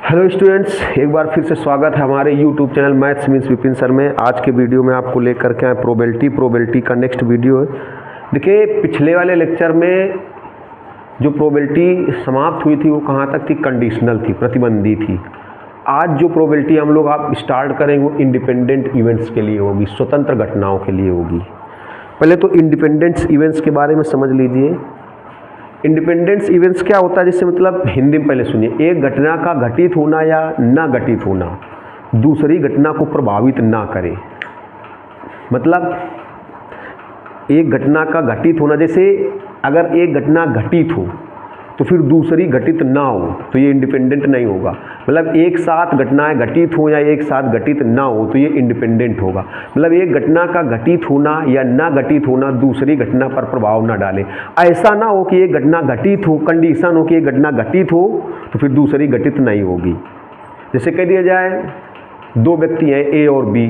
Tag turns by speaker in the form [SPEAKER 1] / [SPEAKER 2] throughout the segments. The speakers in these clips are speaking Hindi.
[SPEAKER 1] हेलो स्टूडेंट्स, एक बार फिर से स्वागत है हमारे YouTube channel maths means Vipin sir में। आज के वीडियो में आपको लेकर के आए प्रोबेबिलिटी का नेक्स्ट वीडियो है। देखिए, पिछले वाले लेक्चर में जो प्रोबेबिलिटी समाप्त हुई थी वो कहाँ तक थी? कंडीशनल थी, प्रतिबंधी थी। आज जो प्रोबेबिलिटी हम लोग आप स्टार्ट करेंगे वो इंडिपेंडेंट इवेंट्स के लिए होगी, स्वतंत्र घटनाओं के लिए होगी। पहले तो इंडिपेंडेंट इवेंट्स के बारे में समझ लीजिए। इंडिपेंडेंस इवेंट्स क्या होता है? जिससे मतलब हिंदी में पहले सुनिए, एक घटना का घटित होना या ना घटित होना दूसरी घटना को प्रभावित ना करे। मतलब एक घटना का घटित होना, जैसे अगर एक घटना घटित हो तो फिर दूसरी घटित ना हो तो ये इंडिपेंडेंट नहीं होगा। मतलब एक साथ घटनाएं घटित हो या एक साथ घटित ना हो तो ये इंडिपेंडेंट होगा। मतलब एक घटना का घटित होना या ना घटित होना दूसरी घटना पर प्रभाव ना डाले। ऐसा ना हो कि एक घटना घटित हो, कंडीशन हो कि एक घटना घटित हो तो फिर दूसरी घटित नहीं होगी। जैसे कह दिया जाए दो व्यक्ति हैं ए और बी,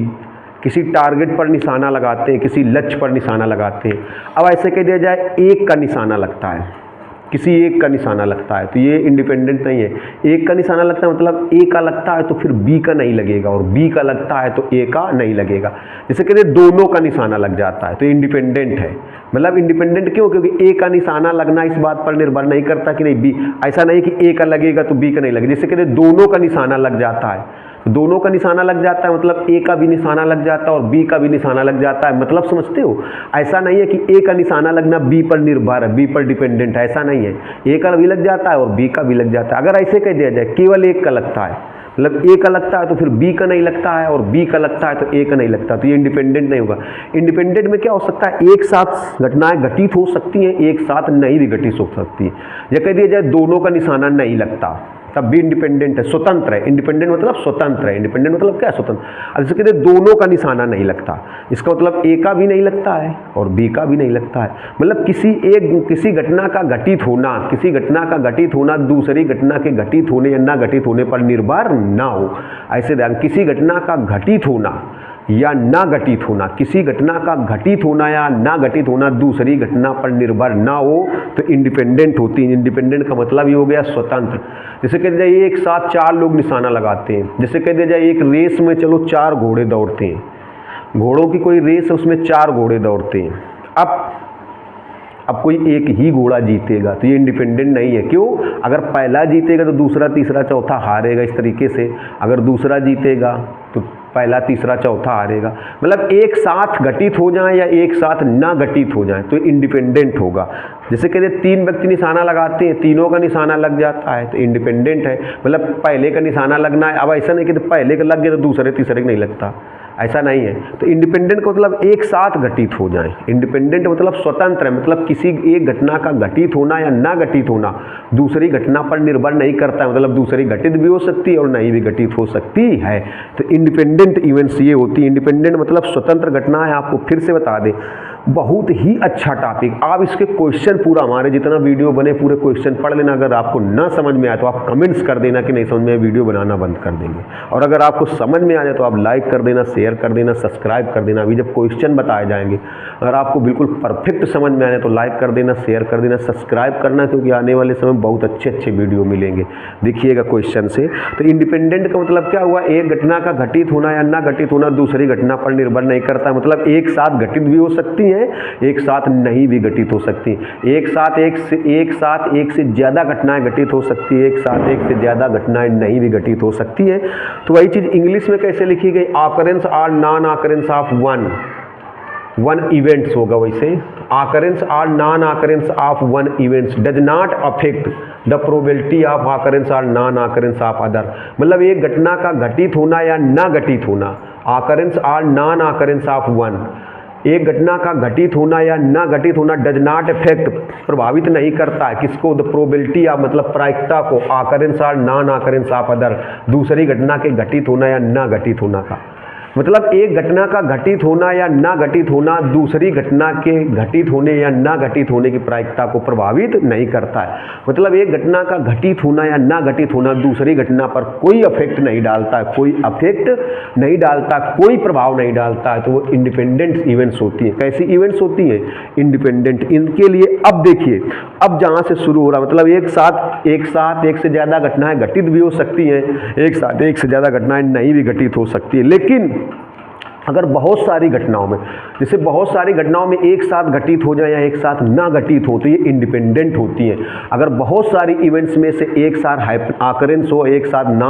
[SPEAKER 1] किसी टारगेट पर निशाना लगाते हैं, किसी लक्ष्य पर निशाना लगाते हैं। अब ऐसे कह दिया जाए एक का निशाना लगता है, किसी एक का निशाना लगता है तो ये इंडिपेंडेंट नहीं है। एक का निशाना लगता है मतलब ए का लगता है तो फिर बी का नहीं लगेगा, और बी का लगता है तो ए का नहीं लगेगा। जैसे कहते हैं दोनों का निशाना लग जाता है तो इंडिपेंडेंट है। मतलब इंडिपेंडेंट क्यों? क्योंकि ए का निशाना लगना इस बात पर निर्भर नहीं करता कि नहीं बी, ऐसा नहीं कि ए का लगेगा तो बी का नहीं लगेगा। जैसे कहते हैं दोनों का निशाना लग जाता है, दोनों का निशाना लग जाता है मतलब ए का भी निशाना लग जाता है और बी का भी निशाना लग जाता है। मतलब समझते हो? ऐसा नहीं है कि ए का निशाना लगना बी पर निर्भर है, बी पर डिपेंडेंट है, ऐसा नहीं है। ए का भी लग जाता है और बी का भी लग जाता है। अगर ऐसे कह दिया जाए केवल एक का लगता है, मतलब ए का लगता है तो फिर बी का नहीं लगता है, और बी का लगता है तो ए का नहीं लगता, तो ये इंडिपेंडेंट नहीं होगा। इंडिपेंडेंट में क्या हो सकता है? एक साथ घटनाएं घटित हो सकती हैं, एक साथ नहीं भी घटित हो सकती है। या कह दिया जाए दोनों का निशाना नहीं लगता तब भी इंडिपेंडेंट है, स्वतंत्र है। इंडिपेंडेंट मतलब स्वतंत्र है। इंडिपेंडेंट मतलब क्या? स्वतंत्र। अब जैसे कहते हैं दोनों का निशाना नहीं लगता, इसका मतलब ए का भी नहीं लगता है और बी का भी नहीं लगता है। मतलब किसी घटना का घटित होना, किसी घटना का घटित होना दूसरी घटना के घटित होने या ना घटित होने पर निर्भर ना हो। ऐसे ध्यान, किसी घटना का घटित होना या ना घटित होना, किसी घटना का घटित होना या ना घटित होना दूसरी घटना पर निर्भर ना हो तो इंडिपेंडेंट होती है। इंडिपेंडेंट का मतलब ये हो गया स्वतंत्र। जैसे कह दिया जाए एक साथ चार लोग निशाना लगाते हैं। जैसे कह दिया जाए एक रेस में चलो चार घोड़े दौड़ते हैं, घोड़ों की कोई रेस है उसमें चार घोड़े दौड़ते हैं। अब कोई एक ही घोड़ा जीतेगा तो ये इंडिपेंडेंट नहीं है। क्यों? अगर पहला जीतेगा तो दूसरा तीसरा चौथा हारेगा, इस तरीके से। अगर दूसरा जीतेगा तो पहला तीसरा चौथा हारेगा। मतलब एक साथ घटित हो जाए या एक साथ ना घटित हो जाए तो इंडिपेंडेंट होगा। जैसे कहते हैं तीन व्यक्ति निशाना लगाते हैं, तीनों का निशाना लग जाता है तो इंडिपेंडेंट है। मतलब पहले का निशाना लगना है। अब ऐसा नहीं कि पहले का लग गया तो दूसरे तीसरे का नहीं लगता, ऐसा नहीं है। तो इंडिपेंडेंट का मतलब एक साथ घटित हो जाए। इंडिपेंडेंट मतलब स्वतंत्र है, मतलब किसी एक घटना का घटित होना या ना घटित होना दूसरी घटना पर निर्भर नहीं करता है। मतलब दूसरी घटित भी हो सकती है और नहीं भी घटित हो सकती है। तो इंडिपेंडेंट इवेंट्स ये होती है। इंडिपेंडेंट मतलब स्वतंत्र घटना है। आपको फिर से बता दें, बहुत ही अच्छा टॉपिक। आप इसके क्वेश्चन पूरा हमारे जितना वीडियो बने पूरे क्वेश्चन पढ़ लेना। अगर आपको ना समझ में आए तो आप कमेंट्स कर देना कि नहीं समझ में आए, वीडियो बनाना बंद कर देंगे। और अगर आपको समझ में आ जाए तो आप लाइक कर देना, शेयर कर देना, सब्सक्राइब कर देना। अभी जब क्वेश्चन बताए जाएंगे अगर आपको बिल्कुल परफेक्ट समझ में आ जाए तो लाइक कर देना, शेयर कर देना, सब्सक्राइब करना, क्योंकि आने वाले समय बहुत अच्छे वीडियो मिलेंगे। देखिएगा क्वेश्चन से। तो इंडिपेंडेंट का मतलब क्या हुआ? एक घटना का घटित होना या ना घटित होना दूसरी घटना पर निर्भर नहीं करता। मतलब एक साथ घटित भी हो सकती है, एक साथ नहीं भी घटित हो सकती। एक साथ एक से ज्यादा घटनाएं घटित हो सकती है, एक साथ एक से ज्यादा घटनाएं नहीं भी घटित हो सकती है। तो वही चीज इंग्लिश में कैसे लिखी गई? Occurrence or non occurrence of one events होगा। वैसे occurrence or non occurrence of one events does not affect the probability of occurrence or non occurrence of other. मतलब एक घटना का घटित होना या ना घटित होना, occurrence or non occurrence of one, एक घटना का घटित होना या ना घटित होना डज नॉट इफेक्ट, प्रभावित नहीं करता है किसको? द प्रोबेबिलिटी ऑफ, मतलब प्रायिकता को, occurrence or non occurrence of other, दूसरी घटना के घटित होना या ना घटित होना का। मतलब एक घटना का घटित होना या ना घटित होना दूसरी घटना के घटित होने या ना घटित होने की प्रायिकता को प्रभावित नहीं करता है। मतलब एक घटना का घटित होना या ना घटित होना दूसरी घटना पर कोई अफेक्ट नहीं डालता है, कोई अफेक्ट नहीं डालता, कोई प्रभाव नहीं डालता है, तो वो इंडिपेंडेंट इवेंट्स होती हैं। कैसी इवेंट्स होती हैं? इंडिपेंडेंट। इनके लिए अब देखिए, अब जहाँ से शुरू हो रहा, मतलब एक साथ एक से ज़्यादा घटनाएं घटित भी हो सकती हैं, एक साथ एक से ज़्यादा घटनाएं नहीं भी घटित हो सकती है। लेकिन अगर बहुत सारी घटनाओं में, जैसे बहुत सारी घटनाओं में एक साथ घटित हो जाए या एक साथ ना घटित हो, तो ये इंडिपेंडेंट होती हैं। अगर बहुत सारी इवेंट्स में से एक साथ आकरेंस हो, एक साथ ना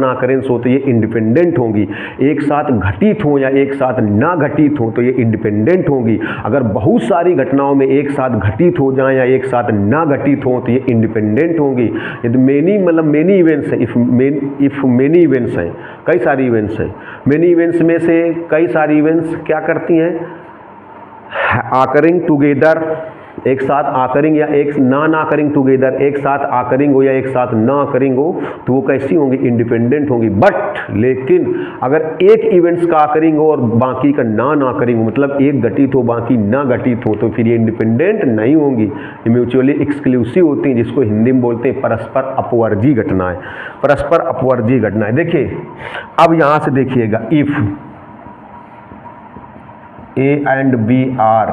[SPEAKER 1] आकरेंस हो, तो ये इंडिपेंडेंट होंगी। एक साथ घटित हो या एक साथ ना घटित हो, तो ये इंडिपेंडेंट होंगी। अगर बहुत सारी घटनाओं में एक साथ घटित हो जाए या एक साथ ना घटित हो, तो ये इंडिपेंडेंट होंगी। यदि मेनी इवेंट्स हैं, इफ मेनी इवेंट्स हैं, कई सारी इवेंट्स हैं, मेनी इवेंट्स में से कई सारी इवेंट्स क्या करती हैं? आकरिंग टुगेदर, एक साथ आकरिंग या एक नॉन आकरिंग टुगेदर, एक साथ आकरिंग हो या एक साथ ना आकरिंग हो, तो वो कैसी होंगी? इंडिपेंडेंट होंगी। बट लेकिन अगर एक इवेंट्स का आकरिंग हो और बाकी का नॉन आकरिंग हो, मतलब एक घटित हो बाकी ना घटित हो, तो फिर ये इंडिपेंडेंट नहीं होंगी, ये म्यूचुअली एक्सक्लूसिव होती हैं, जिसको हिंदी में बोलते हैं परस्पर अपवर्जी घटनाएं। परस्पर अपवर्जी घटनाएं। देखिए अब यहां से देखिएगा, if A and B are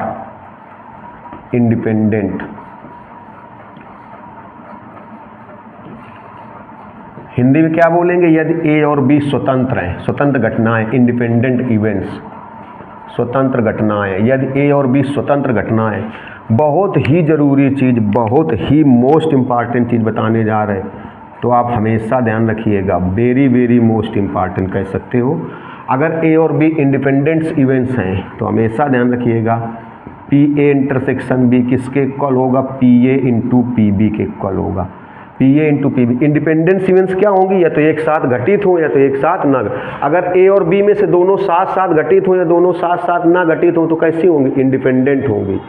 [SPEAKER 1] independent, Hindi में क्या बोलेंगे? यदि A और B स्वतंत्र हैं, स्वतंत्र घटनाएं, इंडिपेंडेंट इवेंट्स, स्वतंत्र घटनाएं, यदि A और B स्वतंत्र घटनाएं। बहुत ही जरूरी चीज, बहुत ही मोस्ट इंपॉर्टेंट चीज बताने जा रहे हैं, तो आप हमेशा ध्यान रखिएगा, वेरी वेरी मोस्ट इंपॉर्टेंट कह सकते हो। अगर A और B इंडिपेंडेंट इवेंट्स हैं, तो हमेशा ध्यान रखिएगा PA इंटरसेक्शन B किसके इक्वल होगा? PA इंटू PB के इक्वल होगा। PA into PB। Independent events क्या होंगी? या तो एक साथ घटित हो या तो एक साथ ना। अगर A और B में से दोनों साथ साथ घटित हो या दोनों साथ साथ ना घटित हो, तो कैसी होंगी? इंडिपेंडेंट होंगी।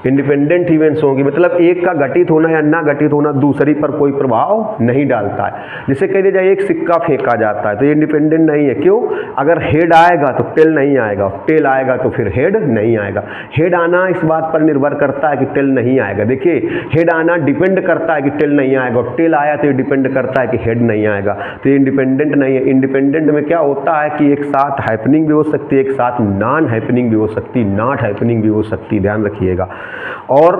[SPEAKER 1] इंडिपेंडेंट इवेंट्स होंगी, मतलब एक का घटित होना या ना घटित होना दूसरी पर कोई प्रभाव नहीं डालता है। जैसे कह दिया जाए एक सिक्का फेंका जाता है, तो ये इंडिपेंडेंट नहीं है। क्यों? अगर हेड आएगा तो टेल नहीं आएगा, टेल आएगा तो फिर हेड नहीं आएगा। हेड आना इस बात पर निर्भर करता है कि टेल नहीं आएगा। देखिए हेड आना डिपेंड करता है कि टेल नहीं आएगा, और टेल आया तो ये डिपेंड करता है कि हेड नहीं आएगा, तो ये इंडिपेंडेंट नहीं है। इंडिपेंडेंट में क्या होता है कि एक साथ हैपनिंग भी हो सकती है, एक साथ नॉन हैपनिंग भी हो सकती है, नॉट हैपनिंग भी हो सकती है, ध्यान रखिएगा। और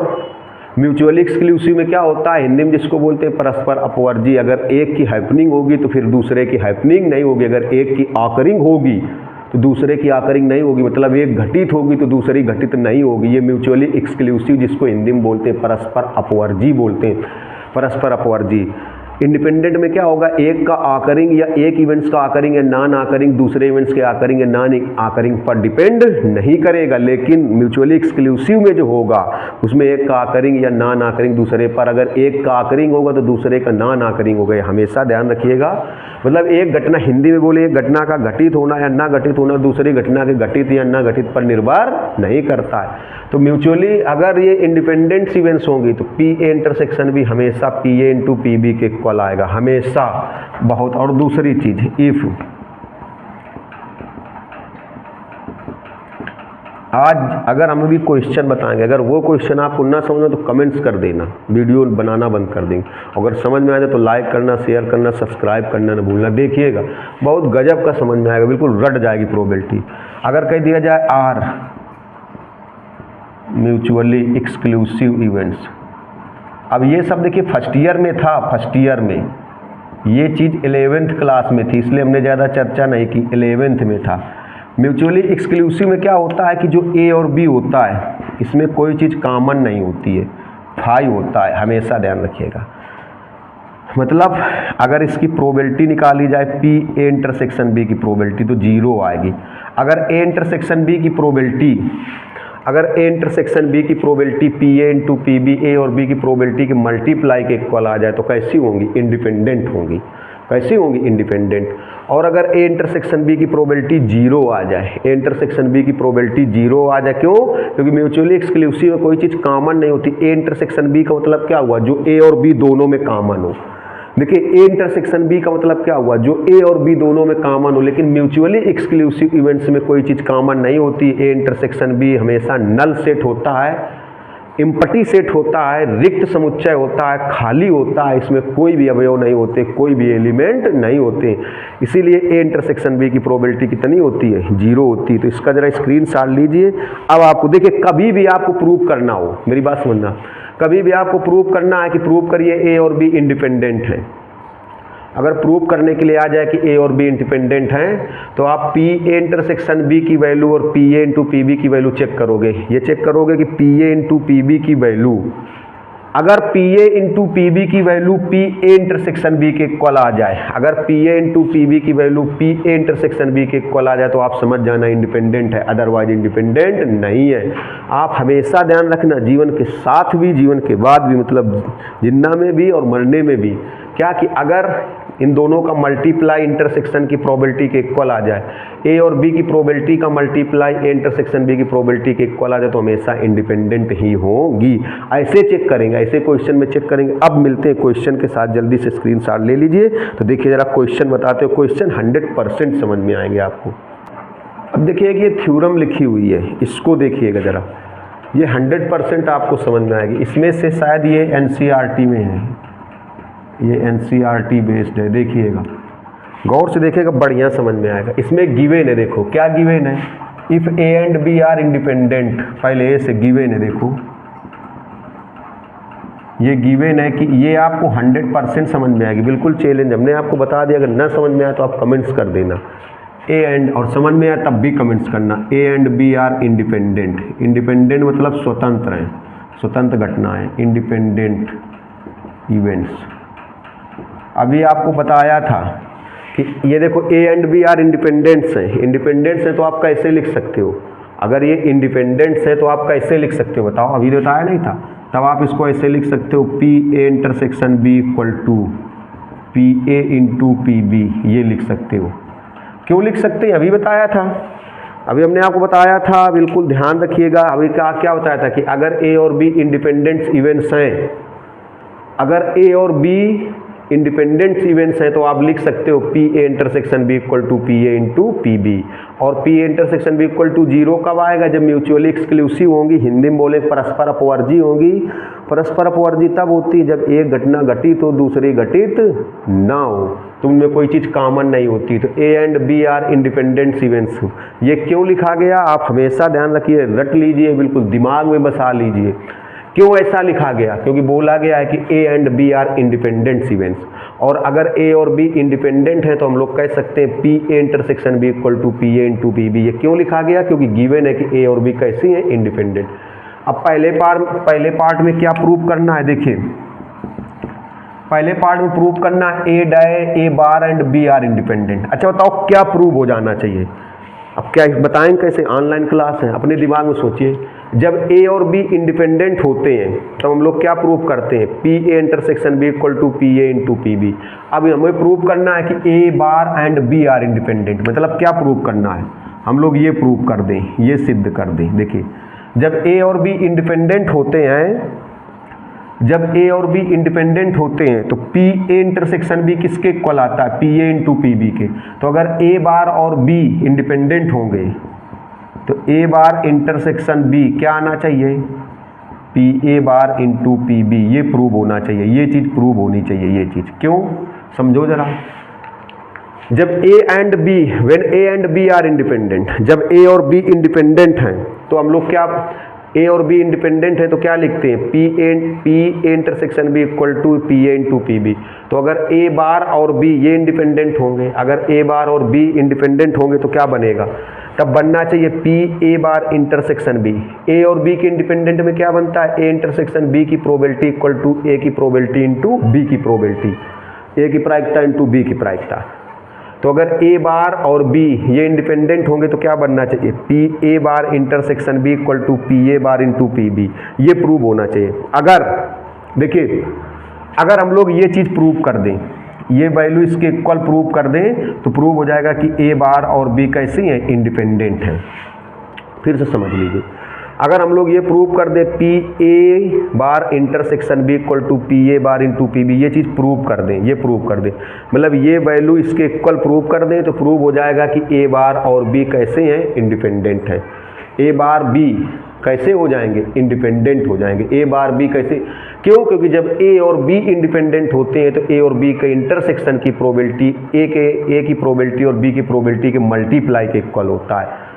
[SPEAKER 1] म्यूचुअली एक्सक्लूसिव में क्या होता है? हिंदी में जिसको बोलते हैं परस्पर अपवर्जी। अगर एक की हैपनिंग होगी तो फिर दूसरे की हैपनिंग नहीं होगी, अगर एक की आकरिंग होगी तो दूसरे की आकरिंग नहीं होगी, मतलब एक घटित होगी तो दूसरी घटित नहीं होगी। ये म्यूचुअली एक्सक्लूसिव, जिसको हिंदी में बोलते हैं परस्पर अपवर्जी बोलते हैं, परस्पर अपवर्जी। इंडिपेंडेंट में क्या होगा? एक का आकरिंग या एक इवेंट्स का आकरिंग या नॉन आकरिंग दूसरे इवेंट्स के आकरिंग या नॉन आकरिंग पर डिपेंड नहीं करेगा। लेकिन म्यूचुअली एक्सक्लूसिव में जो होगा उसमें एक का आकरिंग या नॉन आकरिंग दूसरे पर, अगर एक का आकरिंग होगा तो दूसरे का नॉन आकरिंग होगा। हमेशा ध्यान रखिएगा, मतलब एक घटना, हिंदी में बोले, एक घटना का घटित होना या ना घटित होना दूसरी घटना के घटित या ना घटित पर निर्भर नहीं करता है। तो म्यूचुअली अगर ये इंडिपेंडेंट इवेंट्स होंगी तो PA इंटरसेक्शन भी हमेशा PA इंटू PB के इक्वल आएगा, हमेशा। बहुत। और दूसरी चीज, इफ आज अगर हम भी क्वेश्चन बताएंगे, अगर वो क्वेश्चन आपको ना समझ तो कमेंट्स कर देना, वीडियो बनाना बंद कर देंगे। अगर समझ में आ जाए तो लाइक करना, शेयर करना, सब्सक्राइब करना ना भूलना। देखिएगा बहुत गजब का समझ में आएगा, बिल्कुल रट जाएगी प्रोबेबिलिटी। अगर कह दिया जाए आर म्यूचुअली एक्सक्लूसिव इवेंट्स, अब ये सब देखिए फर्स्ट ईयर में था, फर्स्ट ईयर में ये चीज़ 11th क्लास में थी, इसलिए हमने ज़्यादा चर्चा नहीं की, 11th में था। म्यूचुअली एक्सक्लूसिव में क्या होता है कि जो A और B होता है इसमें कोई चीज़ कॉमन नहीं होती है, फाइव होता है, हमेशा ध्यान रखिएगा। मतलब अगर इसकी प्रोबेबिलिटी निकाली जाए PA इंटरसेक्शन B की प्रोबेबिलिटी तो 0 आएगी। अगर A इंटरसेक्शन B की प्रोबेबिलिटी, अगर A इंटरसेक्शन B की probability PA into PB, A और B की प्रोबेबिलिटी के मल्टीप्लाई के इक्वल आ जाए तो कैसी होंगी? इंडिपेंडेंट होंगी। कैसी होंगी? इंडिपेंडेंट। और अगर A इंटरसेक्शन B की प्रोबेबिलिटी 0 आ जाए, A इंटरसेक्शन B की प्रोबेबिलिटी 0 आ जाए, क्यों? क्योंकि म्यूचुअली एक्सक्लूसिव में कोई चीज़ कॉमन नहीं होती। A इंटरसेक्शन B का मतलब क्या हुआ? जो A और B दोनों में कॉमन हो। देखिए ए इंटरसेक्शन बी का मतलब क्या हुआ, जो ए और बी दोनों में कॉमन हो लेकिन म्यूचुअली एक्सक्लूसिव इवेंट्स में कोई चीज़ कॉमन नहीं होती। ए इंटरसेक्शन बी हमेशा नल सेट होता है, इम्पटी सेट होता है, रिक्त समुच्चय होता है, खाली होता है, इसमें कोई भी अवयव नहीं होते, कोई भी एलिमेंट नहीं होते। इसीलिए ए इंटरसेक्शन बी की प्रोबेबिलिटी कितनी होती है, 0 होती है। तो इसका जरा स्क्रीनशॉट लीजिए। अब आपको देखिए, कभी भी आपको प्रूव करना हो, मेरी बात समझना, कभी भी आपको प्रूव करना है कि प्रूव करिए ए और बी इंडिपेंडेंट हैं। अगर प्रूव करने के लिए आ जाए कि ए और बी इंडिपेंडेंट हैं तो आप पी ए इंटरसेक्शन बी की वैल्यू और P A into P B की वैल्यू चेक करोगे। ये चेक करोगे कि P A into P B की वैल्यू, अगर P A into P B की value P A intersection B के इक्वल आ जाए, अगर P A into P B की value P A intersection B के इक्वल आ जाए तो आप समझ जाना इंडिपेंडेंट है, अदरवाइज इंडिपेंडेंट नहीं है। आप हमेशा ध्यान रखना, जीवन के साथ भी, जीवन के बाद भी, मतलब जिंदा में भी और मरने में भी, क्या कि अगर इन दोनों का मल्टीप्लाई इंटरसेक्शन की प्रोबेबिलिटी के इक्वल आ जाए, ए और बी की प्रोबेबिलिटी का मल्टीप्लाई ए इंटरसेक्शन बी की प्रोबेबिलिटी के इक्वल आ जाए तो हमेशा इंडिपेंडेंट ही होगी। ऐसे चेक करेंगे, ऐसे क्वेश्चन में चेक करेंगे। अब मिलते हैं क्वेश्चन के साथ, जल्दी से स्क्रीनशॉट ले लीजिए। तो देखिए जरा क्वेश्चन बताते हो, क्वेश्चन 100% समझ में आएंगे आपको। अब देखिए कि ये थ्योरम लिखी हुई है, इसको देखिएगा जरा, ये 100% आपको समझ में आएगी। इसमें से शायद ये एनसीईआरटी में है, ये एनसीईआरटी बेस्ड है, देखिएगा गौर से देखिएगा, बढ़िया समझ में आएगा। इसमें गिवन है, देखो क्या गिवन है, if A and B are independent, पहले ए से गिवन है, देखो ये गिवन है कि ये आपको 100% समझ में आएगी, बिल्कुल चैलेंज, हमने आपको बता दिया। अगर ना समझ में आए तो आप कमेंट्स कर देना, ए एंड, और समझ में आए तब भी कमेंट्स करना। A and B are independent, independent मतलब स्वतंत्र हैं, स्वतंत्र घटनाएं, इंडिपेंडेंट इवेंट्स। अभी आपको बताया था कि ये देखो A and B are independents हैं, इंडिपेंडेंट्स हैं तो आप कैसे लिख सकते हो, अगर ये इंडिपेंडेंट्स है तो आप कैसे लिख सकते हो बताओ, अभी तो बताया नहीं था, तब आप इसको ऐसे लिख सकते हो, P A intersection B equal to P A into P B, ये लिख सकते हो। क्यों लिख सकते हैं, अभी बताया था, अभी हमने आपको बताया था, बिल्कुल ध्यान रखिएगा। अभी क्या बताया था कि अगर ए और बी इंडिपेंडेंट इवेंट्स हैं, अगर ए और बी इंडिपेंडेंट इवेंट्स हैं तो आप लिख सकते हो P A intersection B equal to P A into P B. और P A intersection B equal to 0 कब आएगा, जब म्यूचुअली एक्सक्लूसिव होंगी, हिंदी में बोले परस्पर अपवर्जी होंगी। परस्पर अपवर्जी तब होती है जब एक घटना घटित हो दूसरी घटित ना हो, तो उनमें कोई चीज़ कॉमन नहीं होती। तो A and B are independent events, ये क्यों लिखा गया आप हमेशा ध्यान रखिए, रट लीजिए, बिल्कुल दिमाग में बसा लीजिए। क्यों ऐसा लिखा गया, क्योंकि बोला गया है कि A and B are independent events, और अगर ए और बी इंडिपेंडेंट है तो हम लोग कह सकते हैं P A intersection B equal to P A into P B. ये क्यों लिखा गया, क्योंकि गिवन है कि ए और बी कैसी हैं, इंडिपेंडेंट। अब पहले पार्ट में क्या प्रूव करना है, देखिए पहले पार्ट में प्रूव करना है ए bar and B are independent. अच्छा बताओ क्या प्रूव हो जाना चाहिए, अब क्या बताएं कैसे, ऑनलाइन क्लास है, अपने दिमाग में सोचिए। जब ए और बी इंडिपेंडेंट होते हैं तो हम लोग क्या प्रूव करते हैं, P A intersection B equal to P A into P B. अब हमें प्रूव करना है कि A bar and B are independent, मतलब क्या प्रूव करना है, हम लोग ये प्रूव कर दें, ये सिद्ध कर दें। देखिए जब ए और बी इंडिपेंडेंट होते हैं, जब ए और बी इंडिपेंडेंट होते हैं तो पी ए इंटरसेक्शन बी किसके इक्वल आता है, P A into P B के। तो अगर ए बार और बी इंडिपेंडेंट होंगे तो ए बार इंटरसेक्शन बी क्या आना चाहिए, P A bar into P B, ये प्रूव होना चाहिए, ये चीज़ प्रूव होनी चाहिए, ये चीज़। क्यों, समझो जरा। जब A and B, when A and B are independent, जब ए और बी इंडिपेंडेंट हैं तो हम लोग क्या, ए और बी इंडिपेंडेंट है तो क्या लिखते हैं, P A intersection B equal to P A into P B. तो अगर ए बार और बी ये इंडिपेंडेंट होंगे, अगर ए बार और बी इंडिपेंडेंट होंगे तो क्या बनेगा, तब बनना चाहिए P A bar intersection B. A और बी के इंडिपेंडेंट में क्या बनता है, ए इंटरसेक्शन बी की प्रोबेबिलिटी इक्वल टू ए की प्रोबेबिलिटी इंटू बी की प्रोबेबिलिटी, ए की प्रायिकता इंटू बी की प्रायिकता। तो अगर ए बार और बी ये इंडिपेंडेंट होंगे तो क्या बनना चाहिए, P A bar intersection B equal to P A bar into P B, ये प्रूव होना चाहिए। अगर देखिए, अगर हम लोग ये चीज़ प्रूव कर दें, ये वैल्यू इसके इक्वल प्रूव कर दें तो प्रूव हो जाएगा कि ए बार और बी कैसी हैं, इंडिपेंडेंट हैं। फिर से समझ लीजिए, अगर हम लोग ये प्रूव कर दे P A bar intersection B equal to P A bar into P B, ये चीज़ प्रूव कर दें, ये प्रूव कर दें, मतलब ये वैल्यू इसके इक्वल प्रूव कर दें तो प्रूव हो जाएगा कि ए बार और बी कैसे हैं, इंडिपेंडेंट है। ए बार बी कैसे हो जाएंगे, इंडिपेंडेंट हो जाएंगे। ए बार बी कैसे, क्यों? क्योंकि जब ए और बी इंडिपेंडेंट होते हैं तो ए और बी के इंटरसेक्शन की प्रोबेबिलिटी ए की प्रोबेबिलिटी और बी की प्रोबेबिलिटी के मल्टीप्लाई के इक्वल होता है।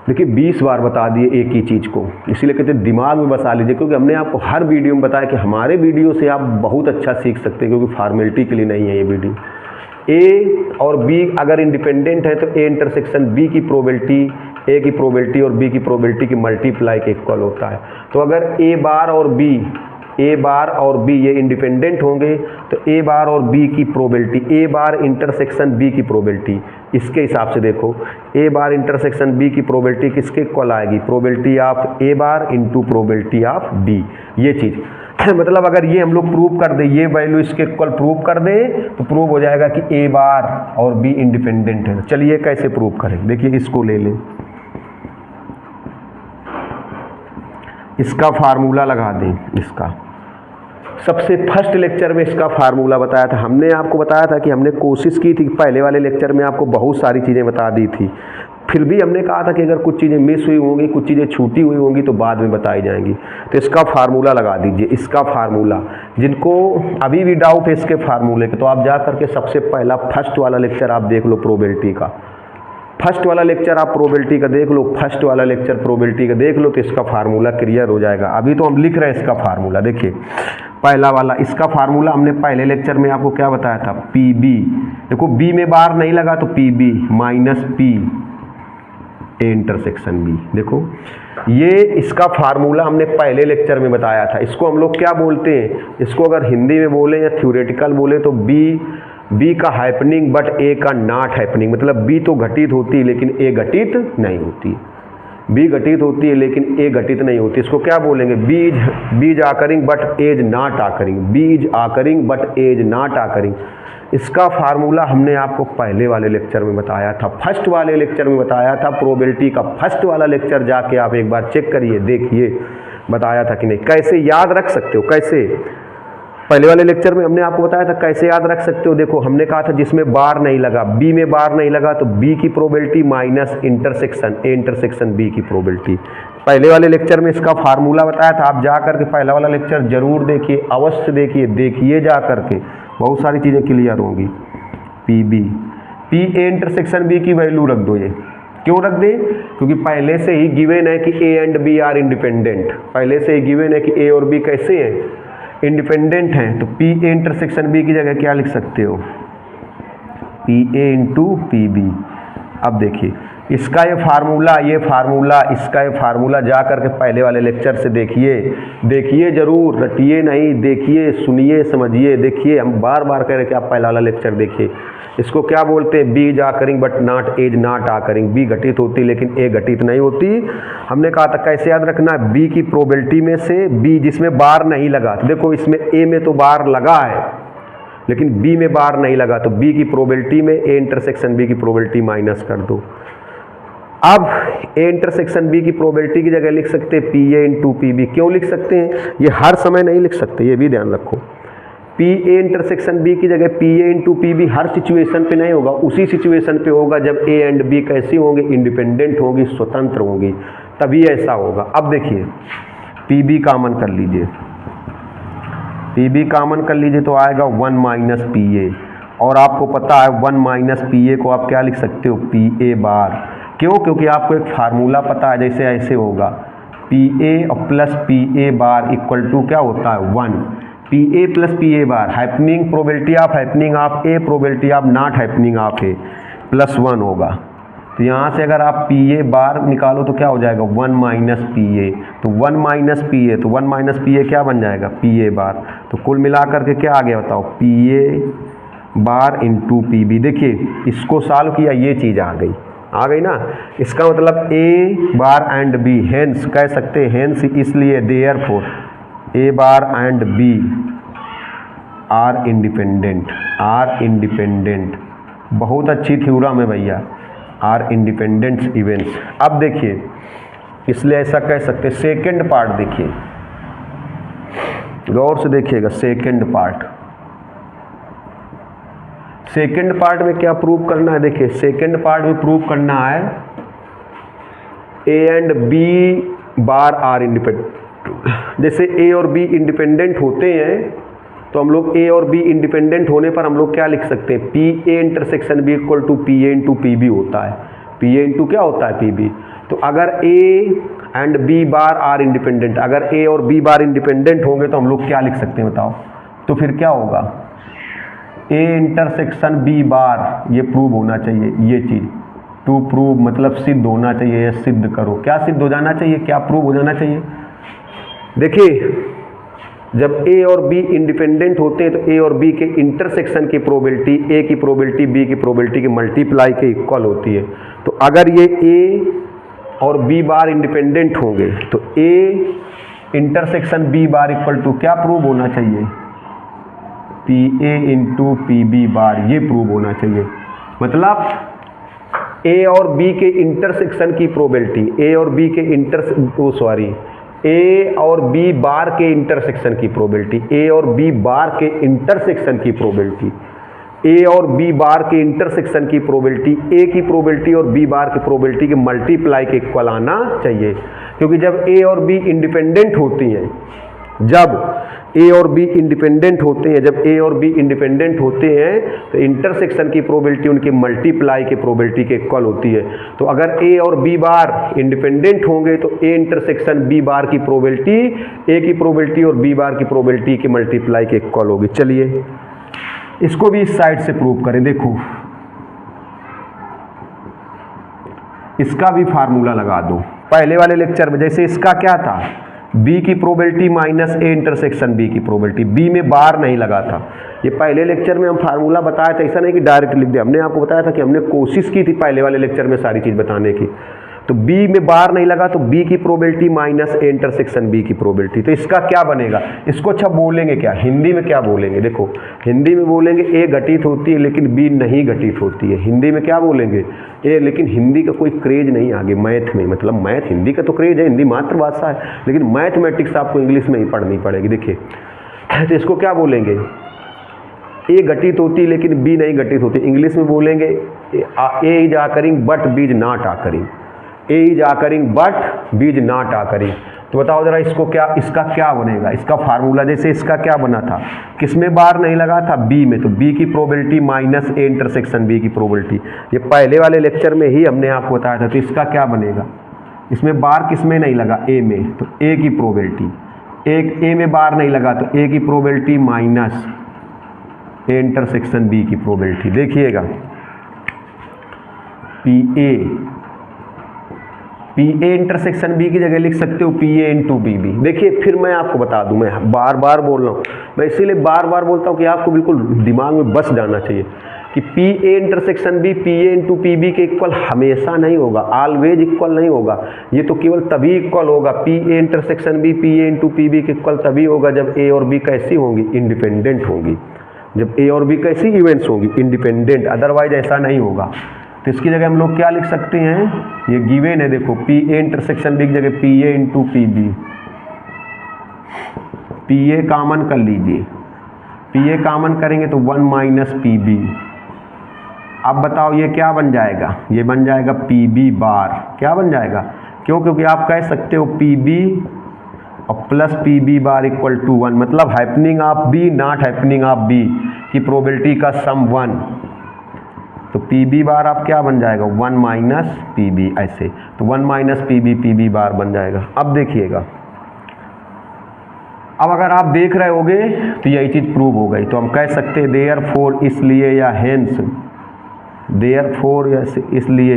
[SPEAKER 1] देखिए 20 बार बता दिए एक ही चीज़ को, इसीलिए कहते हैं दिमाग में बसा लीजिए, क्योंकि हमने आपको हर वीडियो में बताया कि हमारे वीडियो से आप बहुत अच्छा सीख सकते हैं, क्योंकि फॉर्मेलिटी के लिए नहीं है ये वीडियो। ए और बी अगर इंडिपेंडेंट है तो ए इंटरसेक्शन बी की प्रोबेबिलिटी ए की प्रोबेबिलिटी और बी की प्रोबेबिलिटी की मल्टीप्लाई के इक्वल होता है। तो अगर ए बार और बी ये इंडिपेंडेंट होंगे तो ए बार और बी की probability, A bar intersection B की प्रोबेबिलिटी, इसके हिसाब से देखो ए बार इंटरसेक्शन बी की प्रोबेबिलिटी किसके इक्वल आएगी, probability of A bar into probability of B, ये चीज़ मतलब अगर ये हम लोग प्रूव कर दें, ये वैल्यू इसके इक्वल प्रूव कर दें तो प्रूव हो जाएगा कि ए बार और बी इंडिपेंडेंट है। चलिए कैसे प्रूव करें, देखिए इसको ले लें, इसका फार्मूला लगा दें। इसका सबसे फर्स्ट लेक्चर में इसका फार्मूला बताया था, हमने आपको बताया था कि हमने कोशिश की थी, पहले वाले लेक्चर में आपको बहुत सारी चीज़ें बता दी थी, फिर भी हमने कहा था कि अगर कुछ चीज़ें मिस हुई होंगी, कुछ चीज़ें छूटी हुई होंगी तो बाद में बताई जाएंगी। तो इसका फार्मूला लगा दीजिए, इसका फार्मूला, जिनको अभी भी डाउट है इसके फार्मूले के तो आप जा करके सबसे पहला फर्स्ट वाला लेक्चर आप देख लो प्रोबेबिलिटी का, फर्स्ट वाला लेक्चर आप प्रोबेबिलिटी का देख लो, फर्स्ट वाला लेक्चर प्रोबेबिलिटी का देख लो तो इसका फार्मूला क्लियर हो जाएगा। अभी तो हम लिख रहे हैं इसका फार्मूला, देखिए पहला वाला इसका फार्मूला हमने पहले लेक्चर में आपको क्या बताया था, पी बी, देखो बी में बार नहीं लगा तो P B minus P A intersection B, देखो ये इसका फार्मूला हमने पहले लेक्चर में बताया था। इसको हम लोग क्या बोलते हैं, इसको अगर हिंदी में बोले या थ्योरेटिकल बोले तो बी का हैपनिंग बट ए का नॉट हैपनिंग, मतलब बी तो घटित होती है लेकिन ए घटित नहीं होती, बी घटित होती है लेकिन ए घटित नहीं होती। इसको क्या बोलेंगे, B is occurring but A's not occurring, B is occurring but A's not occurring. इसका फार्मूला हमने आपको पहले वाले लेक्चर में बताया था, फर्स्ट वाले लेक्चर में बताया था, प्रोबेबिलिटी का फर्स्ट वाला लेक्चर जाके आप एक बार चेक करिए, देखिए बताया था कि नहीं। कैसे याद रख सकते हो, कैसे पहले वाले लेक्चर में हमने आपको बताया था कैसे याद रख सकते हो। देखो हमने कहा था जिसमें बार नहीं लगा, बी में बार नहीं लगा तो बी की probability minus intersection A intersection B की प्रोबेबिलिटी। पहले वाले लेक्चर में इसका फार्मूला बताया था, आप जा करके पहला वाला लेक्चर जरूर देखिए, अवश्य देखिए जा करके, बहुत सारी चीज़ें क्लियर होंगी। P B, P A intersection B की वैल्यू रख दो, ये क्यों रख दें, क्योंकि पहले से ही गिवन है कि A and B are independent, पहले से ही गिवन है कि ए और बी कैसे हैं, इंडिपेंडेंट हैं। तो पी ए इंटरसेक्शन बी की जगह क्या लिख सकते हो, P A into P B. अब देखिए इसका ये फार्मूला इसका ये फार्मूला जा करके पहले वाले लेक्चर से देखिए जरूर, रटिए नहीं, देखिए सुनिए समझिए, देखिए हम बार बार कह रहे कि आप पहला वाला लेक्चर देखिए। इसको क्या बोलते हैं, B is occurring but not A's not occurring, B घटित होती लेकिन ए घटित नहीं होती। हमने कहा था कैसे याद रखना, बी की प्रोबेबिलिटी में से बी जिसमें बार नहीं लगा, तो देखो इसमें ए में तो बार लगा है लेकिन बी में बार नहीं लगा, तो बी की प्रोबेबिलिटी में ए इंटरसेक्शन बी की प्रोबेबिलिटी माइनस कर दो। अब ए इंटरसेक्शन बी की प्रोबेबिलिटी की जगह लिख सकते हैं P A into P B. क्यों लिख सकते हैं, ये हर समय नहीं लिख सकते, ये भी ध्यान रखो। पी ए इंटरसेक्शन बी की जगह P A into P B हर सिचुएशन पे नहीं होगा, उसी सिचुएशन पे होगा जब ए एंड बी कैसी होंगी, इंडिपेंडेंट होंगी, स्वतंत्र होंगी, तभी ऐसा होगा। अब देखिए पी बी कामन कर लीजिए, पी बी कामन कर लीजिए तो आएगा 1 माइनस पी ए, और आपको पता है 1 माइनस पी ए को आप क्या लिख सकते हो, पी ए बार। क्यों, क्योंकि आपको एक फार्मूला पता है, जैसे ऐसे होगा पी ए और plus P A bar equal to क्या होता है 1, P A plus P A bar, happening probability of happening of A, probability of not happening of A, plus 1 होगा। तो यहाँ से अगर आप पी ए बार निकालो तो क्या हो जाएगा 1 माइनस पी ए, तो 1 माइनस पी ए, तो 1 माइनस पी ए क्या बन जाएगा, पी ए बार। तो कुल मिलाकर के क्या आ गया बताओ, P A bar into P B. देखिए इसको सॉल्व किया, ये चीज़ आ गई ना। इसका मतलब A bar and B, hence कह सकते हैं, हेंस इसलिए therefore A bar and B are independent. बहुत अच्छी थ्योरम है भैया, आर इंडिपेंडेंट इवेंट्स। अब देखिए इसलिए ऐसा कह सकते हैं। सेकेंड पार्ट देखिए, गौर से देखिएगा। सेकेंड पार्ट में क्या प्रूव करना है? देखिए सेकेंड पार्ट में प्रूव करना है A and B bar are independent. जैसे ए और बी इंडिपेंडेंट होते हैं तो हम लोग ए और बी इंडिपेंडेंट होने पर हम लोग क्या लिख सकते हैं? P A intersection B equal to P A into P B होता है। पी ए इंटू क्या होता है? P B. तो अगर A and B bar are independent, अगर ए और बी बार इंडिपेंडेंट होंगे तो हम लोग क्या लिख सकते हैं बताओ? तो फिर क्या होगा? ए इंटरसेक्शन बी बार, ये प्रूव होना चाहिए। ये चीज़ टू प्रूव मतलब सिद्ध होना चाहिए, सिद्ध करो। क्या सिद्ध हो जाना चाहिए? क्या प्रूव हो जाना चाहिए? देखिए जब ए और बी इंडिपेंडेंट होते हैं तो ए और बी के इंटरसेक्शन की प्रोबेबिलिटी ए की प्रोबेबिलिटी बी की प्रोबेबिलिटी के मल्टीप्लाई के इक्वल होती है। तो अगर ये ए और बी बार इंडिपेंडेंट होंगे तो A intersection B bar equal to क्या प्रूव होना चाहिए? P A into P B bar, ये प्रूव होना चाहिए। मतलब ए और बी के इंटरसेक्शन की प्रोबेबिलिटी, ए और बी के ए और बी बार के इंटरसेक्शन की प्रोबेबिलिटी, ए और बी बार के इंटरसेक्शन की प्रोबेबिलिटी, ए और बी बार के इंटरसेक्शन की प्रोबेबिलिटी ए की प्रोबेबिलिटी और बी बार की प्रोबेबिलिटी के मल्टीप्लाई के इक्वल आना चाहिए। क्योंकि जब ए और बी इंडिपेंडेंट होती हैं, जब ए और बी इंडिपेंडेंट होते हैं तो इंटरसेक्शन की प्रोबेबिलिटी उनके मल्टीप्लाई के प्रोबेबिलिटी के इक्वल होती है। तो अगर ए और बी बार इंडिपेंडेंट होंगे तो ए इंटरसेक्शन बी बार की प्रोबेबिलिटी ए की प्रोबेबिलिटी और बी बार की प्रोबेबिलिटी के मल्टीप्लाई के इक्वल होगी। चलिए इसको भी इस साइड से प्रूव करें। देखो इसका भी फार्मूला लगा दो। पहले वाले लेक्चर में जैसे इसका क्या था? बी की probability minus A intersection B की प्रोबेबिलिटी, बी में बार नहीं लगा था। ये पहले लेक्चर में हम फार्मूला बताया था, ऐसा नहीं कि डायरेक्ट लिख दिया। हमने आपको बताया था कि हमने कोशिश की थी पहले वाले लेक्चर में सारी चीज़ बताने की। तो बी में बार नहीं लगा तो बी की probability minus A intersection B की प्रोबेबिलिटी। तो इसका क्या बनेगा? इसको अच्छा बोलेंगे क्या? हिंदी में क्या बोलेंगे? देखो हिंदी में बोलेंगे ए घटित होती है लेकिन बी नहीं घटित होती है। हिंदी में क्या बोलेंगे? ए। लेकिन हिंदी का कोई क्रेज नहीं आगे मैथ में, मतलब मैथ हिंदी का तो क्रेज है, हिंदी मातृभाषा है, लेकिन मैथमेटिक्स आपको इंग्लिश में ही पढ़नी पड़ेगी। देखिए तो इसको क्या बोलेंगे? ए घटित होती है लेकिन बी नहीं घटित होती। इंग्लिश में बोलेंगे A is occurring but B is not occurring. A is occurring but B is not occurring. तो बताओ जरा इसको क्या, इसका क्या बनेगा? इसका फार्मूला जैसे इसका क्या बना था? किसमें बार नहीं लगा था? बी में। तो बी की probability minus A intersection B की प्रोबेबिलिटी, ये पहले वाले लेक्चर में ही हमने आपको बताया था। तो इसका क्या बनेगा? इसमें बार किसमें नहीं लगा? ए में। तो ए की प्रोबेबिलिटी, एक ए में बार नहीं लगा तो ए की probability minus A intersection B की प्रोबेबिलिटी। देखिएगा पी ए इंटरसेक्शन बी की जगह लिख सकते हो P A into B B. देखिए फिर मैं आपको बता दूं, मैं बार बार बोल रहा हूँ, मैं इसीलिए बार बार बोलता हूँ कि आपको बिल्कुल दिमाग में बस जाना चाहिए कि P A intersection B P A into P B के इक्वल हमेशा नहीं होगा, ऑलवेज इक्वल नहीं होगा। ये तो केवल तभी इक्वल होगा, P A intersection B P A into P B के इक्वल तभी होगा जब ए और बी कैसी होंगी? इंडिपेंडेंट होंगी। जब ए और बी कैसी इवेंट्स होंगी? इंडिपेंडेंट। अदरवाइज ऐसा नहीं होगा। तो इसकी जगह हम लोग क्या लिख सकते हैं? ये गिवन है, देखो पी ए इंटरसेक्शन बी की जगह P A into P B. P A common कर लीजिए, पी ए कामन करेंगे तो 1 माइनस पी बी। अब बताओ ये क्या बन जाएगा? ये बन जाएगा पी बी बार। क्या बन जाएगा? क्यों? क्योंकि आप कह सकते हो पी बी और plus P B bar equal to 1, मतलब happening of B not happening of B की प्रोबेबिलिटी का सम 1। तो पी बी बार आप क्या बन जाएगा? 1 माइनस पी बी, ऐसे। तो 1 माइनस पी बी बार बन जाएगा। अब देखिएगा, अब अगर आप देख रहे होगे तो यही चीज़ प्रूव हो गई। तो हम कह सकते हैं देयरफॉर, इसलिए या हेंस, देयरफॉर इसलिए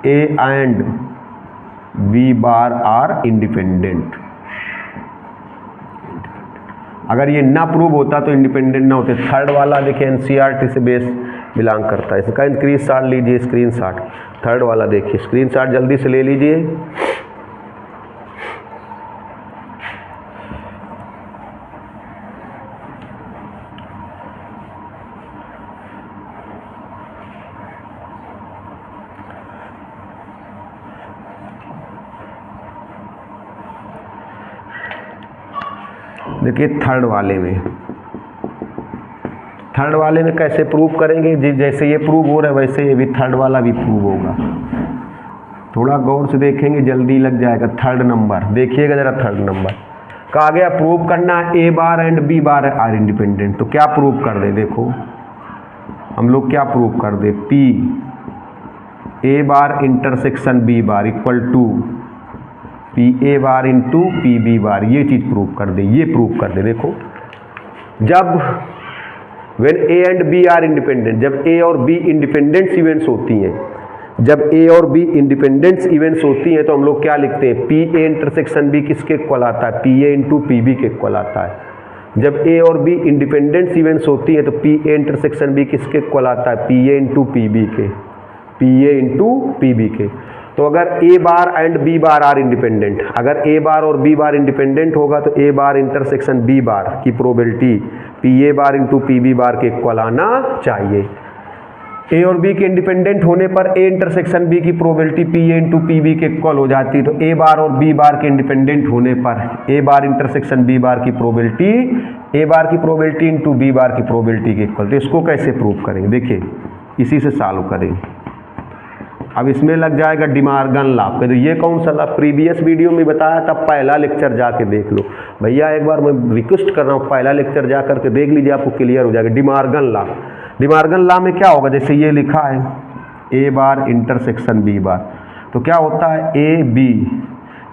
[SPEAKER 1] A and B bar are independent. अगर ये ना प्रूव होता तो इंडिपेंडेंट ना होते। थर्ड वाला देखिए एनसीईआरटी से बेस बिलोंग करता है, इसका स्क्रीनशॉट लीजिए, स्क्रीनशॉट थर्ड वाला देखिए, स्क्रीनशॉट जल्दी से ले लीजिए। देखिए थर्ड वाले में कैसे प्रूव करेंगे, जैसे ये प्रूव हो रहा है वैसे ये भी थर्ड वाला भी प्रूव होगा। थोड़ा गौर से देखेंगे जल्दी लग जाएगा। थर्ड नंबर देखिएगा जरा, थर्ड नंबर कहा गया प्रूव करना A bar and B bar are independent. तो क्या प्रूव कर दे, देखो हम लोग क्या प्रूव कर दे, P A bar intersection B bar equal to P A bar into P B bar, ये चीज़ प्रूव कर दे, ये प्रूव कर दे। देखो जब when A and B are independent, जब ए और बी इंडिपेंडेंट इवेंट्स होती हैं, जब ए और बी इंडिपेंडेंस इवेंट्स होती हैं तो हम लोग क्या लिखते हैं, पी ए इंटरसेक्शन बी किसके इक्वल आता है, P A into P B के इक्वल आता है। जब ए और बी इंडिपेंडेंस इवेंट्स होती हैं तो पी ए इंटरसेक्शन बी किसके इक्वल आता है, P A into P B के, P A into P B के। तो अगर A bar and B bar are independent, अगर ए बार और बी बार इंडिपेंडेंट होगा तो ए बार इंटरसेक्शन बी बार की probability P A bar into P B bar के इक्वल आना चाहिए। ए और बी के इंडिपेंडेंट होने पर ए इंटरसेक्शन बी की probability P A into P B के इक्वल हो जाती है। तो ए बार और बी बार के इंडिपेंडेंट होने पर ए बार इंटरसेक्शन बी बार की प्रोबेबिलिटी ए बार की प्रोबेबिलिटी इंटू बी बार की प्रोबेबिलिटी के इक्वल। तो इसको कैसे प्रूव करेंगे, देखिए इसी से सॉल्व करेंगे। अब इसमें लग जाएगा डिमार्गन लॉ। तो ये कौन सा लॉ, प्रीवियस वीडियो में बताया था, पहला लेक्चर जाके देख लो भैया, एक बार मैं रिक्वेस्ट कर रहा हूँ पहला लेक्चर जा करके देख लीजिए, आपको क्लियर हो जाएगा। डिमार्गन लॉ, डिमार्गन लॉ में क्या होगा, जैसे ये लिखा है ए बार इंटरसेक्शन बी बार, तो क्या होता है ए बी,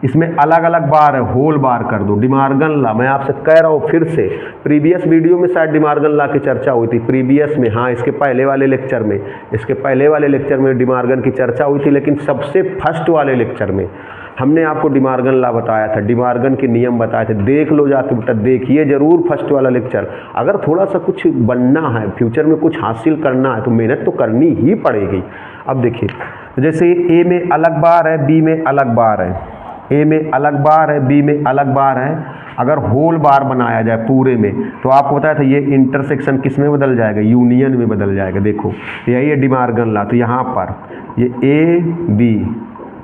[SPEAKER 1] इसमें अलग अलग बार है, होल बार कर दो। डिमार्गन लॉ मैं आपसे कह रहा हूँ फिर से, प्रीवियस वीडियो में शायद डिमार्गन लॉ की चर्चा हुई थी, प्रीवियस में, हाँ इसके पहले वाले लेक्चर में, डिमार्गन की चर्चा हुई थी। लेकिन सबसे फर्स्ट वाले लेक्चर में हमने आपको डिमार्गन लॉ बताया था, डिमार्गन के नियम बताए थे, देख लो जाके बेटा, देखिए जरूर फर्स्ट वाला लेक्चर। अगर थोड़ा सा कुछ बनना है, फ्यूचर में कुछ हासिल करना है तो मेहनत तो करनी ही पड़ेगी। अब देखिए जैसे ए में अलग बार है, बी में अलग बार है, ए में अलग बार है, बी में अलग बार है, अगर होल बार बनाया जाए पूरे में तो आपको बताया था ये इंटरसेक्शन किस में बदल जाएगा, यूनियन में बदल जाएगा। देखो यही है डिमार्गन लॉ। तो यहाँ पर ये ए बी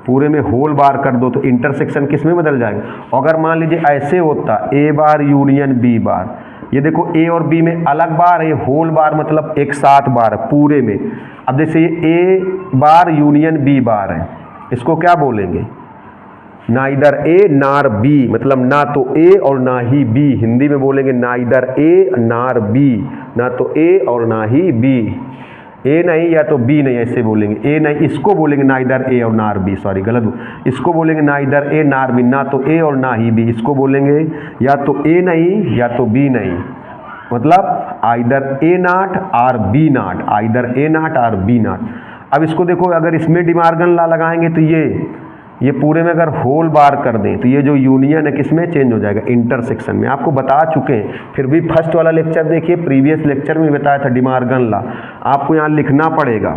[SPEAKER 1] पूरे में होल बार कर दो तो इंटरसेक्शन किस में बदल जाएगा। अगर मान लीजिए ऐसे होता ए बार यूनियन बी बार, ये देखो ए और बी में अलग बार है, होल बार मतलब एक साथ बार है पूरे में। अब जैसे ये ए बार यूनियन बी बार है, इसको क्या बोलेंगे, ना इधर ए नार बी, मतलब ना तो ए और ना ही बी, हिंदी में बोलेंगे ना इधर ए नार बी, ना तो ए और ना ही बी, ए नहीं या तो बी नहीं, ऐसे बोलेंगे। ए नहीं, इसको बोलेंगे ना इधर ए और नार बी, सॉरी गलत, इसको बोलेंगे ना इधर ए नार बी, ना तो ए और ना ही बी, इसको बोलेंगे या तो ए नहीं या तो बी नहीं, मतलब either A not or B not, either A not or B not. अब इसको देखो, अगर इसमें डिमार्गन लॉ लगाएंगे तो ये पूरे में अगर होल बार कर दें तो ये जो यूनियन है किसमें चेंज हो जाएगा, इंटरसेक्शन में। आपको बता चुके हैं, फिर भी फर्स्ट वाला लेक्चर देखिए, प्रीवियस लेक्चर में बताया था डिमार्गन लॉ, आपको यहाँ लिखना पड़ेगा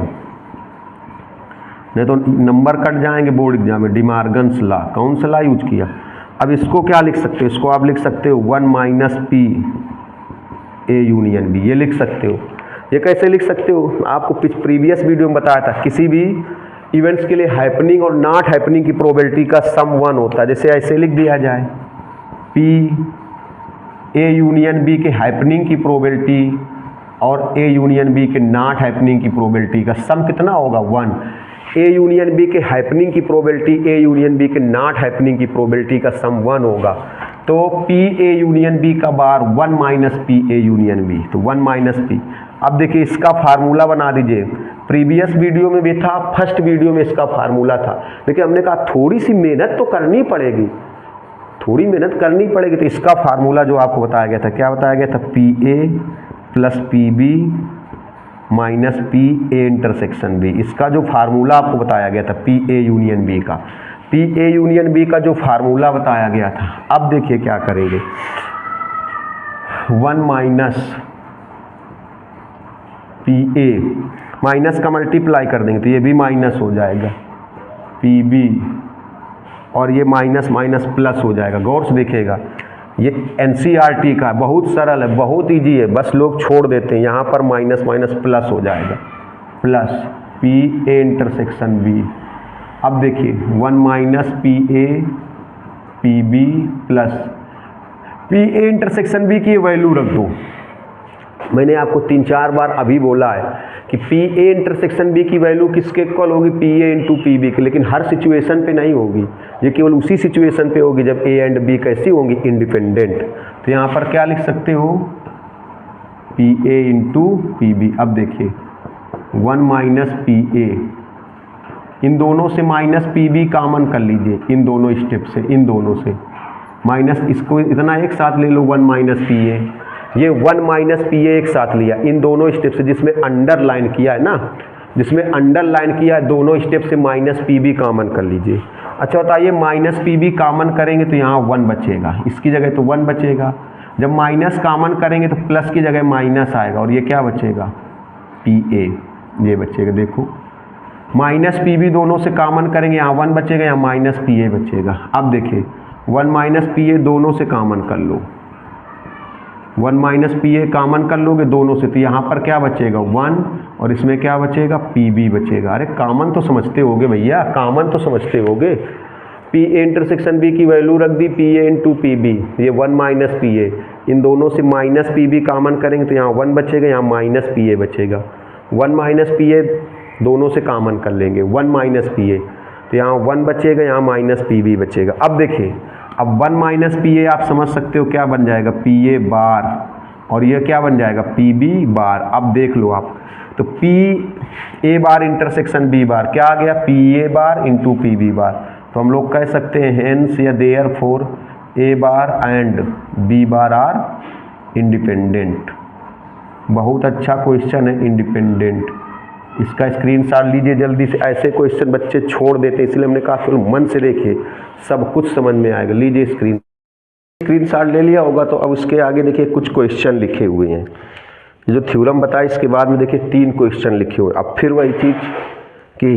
[SPEAKER 1] नहीं तो नंबर कट जाएंगे बोर्ड एग्जाम में। डिमार्गन्स लॉ, कौन सा लॉ यूज किया। अब इसको क्या लिख सकते हो, इसको आप लिख सकते हो 1 minus P A union B, ये लिख सकते हो। ये कैसे लिख सकते हो, आपको प्रीवियस वीडियो में बताया था, किसी भी इवेंट्स के लिए हैपनिंग और नॉट हैपनिंग की प्रोबेबिलिटी का सम 1 होता है। जैसे ऐसे लिख दिया जाए, पी ए यूनियन बी के हैपनिंग की प्रोबेबिलिटी और ए यूनियन बी के नॉट हैपनिंग की प्रोबेबिलिटी का सम कितना होगा, 1। ए यूनियन बी के हैपनिंग की प्रोबेबिलिटी ए यूनियन बी के नॉट हैपनिंग की प्रोबेबिलिटी का सम 1 होगा। तो पी ए यूनियन बी का bar 1 minus P A union B, तो 1 माइनस पी। अब देखिए इसका फार्मूला बना दीजिए, प्रीवियस वीडियो में भी था, फर्स्ट वीडियो में इसका फार्मूला था, लेकिन हमने कहा थोड़ी सी मेहनत तो करनी पड़ेगी, थोड़ी मेहनत करनी पड़ेगी। तो इसका फार्मूला जो आपको बताया गया था, क्या बताया गया था, P A plus P B minus P A intersection B. इसका जो फार्मूला आपको बताया गया था पी ए यूनियन बी का, पी ए यूनियन बी का जो फार्मूला बताया गया था। अब देखिए क्या करेंगे, 1 माइनस पी ए, माइनस का मल्टीप्लाई कर देंगे तो ये भी माइनस हो जाएगा, पी बी, और ये माइनस माइनस प्लस हो जाएगा। गौर से देखिएगा, ये एनसीईआरटी का बहुत सरल है, बहुत इजी है, बस लोग छोड़ देते हैं। यहाँ पर माइनस माइनस प्लस हो जाएगा, plus P A intersection B. अब देखिए 1 minus P A P B plus P A intersection B की वैल्यू रख दो। मैंने आपको 3-4 बार अभी बोला है कि पी ए इंटरसेक्शन बी की वैल्यू किसके इक्वल होगी, P A into P B की, लेकिन हर सिचुएशन पे नहीं होगी, ये केवल उसी सिचुएशन पे होगी जब ए एंड बी कैसी होंगी, इंडिपेंडेंट। तो यहाँ पर क्या लिख सकते हो, P A into P B. अब देखिए 1 माइनस पी ए, इन दोनों से माइनस पी बी कामन कर लीजिए, इन दोनों स्टेप से, इन दोनों से माइनस, इसको इतना एक साथ ले लो 1 माइनस पी ए, ये 1 माइनस पी ए एक साथ लिया इन दोनों स्टेप से, जिसमें अंडरलाइन किया है ना, जिसमें अंडरलाइन किया है दोनों स्टेप से माइनस पी बी कामन कर लीजिए। अच्छा बताइए माइनस पी बी कामन करेंगे तो यहाँ 1 बचेगा, इसकी जगह तो 1 बचेगा। जब माइनस कामन करेंगे तो प्लस की जगह माइनस आएगा और ये क्या बचेगा, पी ए, ये बचेगा। देखो माइनस पी बी दोनों से कामन करेंगे, यहाँ 1 बचेगा, यहाँ माइनस पी ए बचेगा। अब देखिए 1 माइनस पी ए दोनों से कामन कर लो, 1 माइनस पी ए कामन कर लोगे दोनों से, तो यहाँ पर क्या बचेगा 1 और इसमें क्या बचेगा, पी बी बचेगा। अरे कामन तो समझते होगे भैया, कामन तो समझते होगे। पी ए इंटरसेक्शन बी की वैल्यू रख दी P A into P B, ये 1 माइनस पी ए, इन दोनों से माइनस पी बी कामन करेंगे तो यहाँ 1 बचेगा, यहाँ माइनस पी ए बचेगा। 1 माइनस पी ए दोनों से कामन कर लेंगे 1 माइनस पी ए, तो यहाँ 1 बचेगा, यहाँ माइनस पी बी बचेगा। अब देखिए अब 1 माइनस पी ए आप समझ सकते हो क्या बन जाएगा, पी ए बार, और ये क्या बन जाएगा, पी बी बार। अब देख लो आप, तो P A bar intersection B bar क्या आ गया, P A bar into P B bar. तो हम लोग कह सकते हैं हेंस या therefore A bar and B bar are independent. बहुत अच्छा क्वेश्चन है, इंडिपेंडेंट। इसका स्क्रीनशॉट लीजिए जल्दी से, ऐसे क्वेश्चन बच्चे छोड़ देते हैं, इसलिए हमने कहा केवल मन से देखिए सब कुछ समझ में आएगा। लीजिए स्क्रीनशॉट ले लिया होगा, तो अब उसके आगे देखिए कुछ क्वेश्चन लिखे हुए हैं, जो थ्योरम बताया इसके बाद में देखिए 3 क्वेश्चन लिखे हुए। अब फिर वही चीज़ कि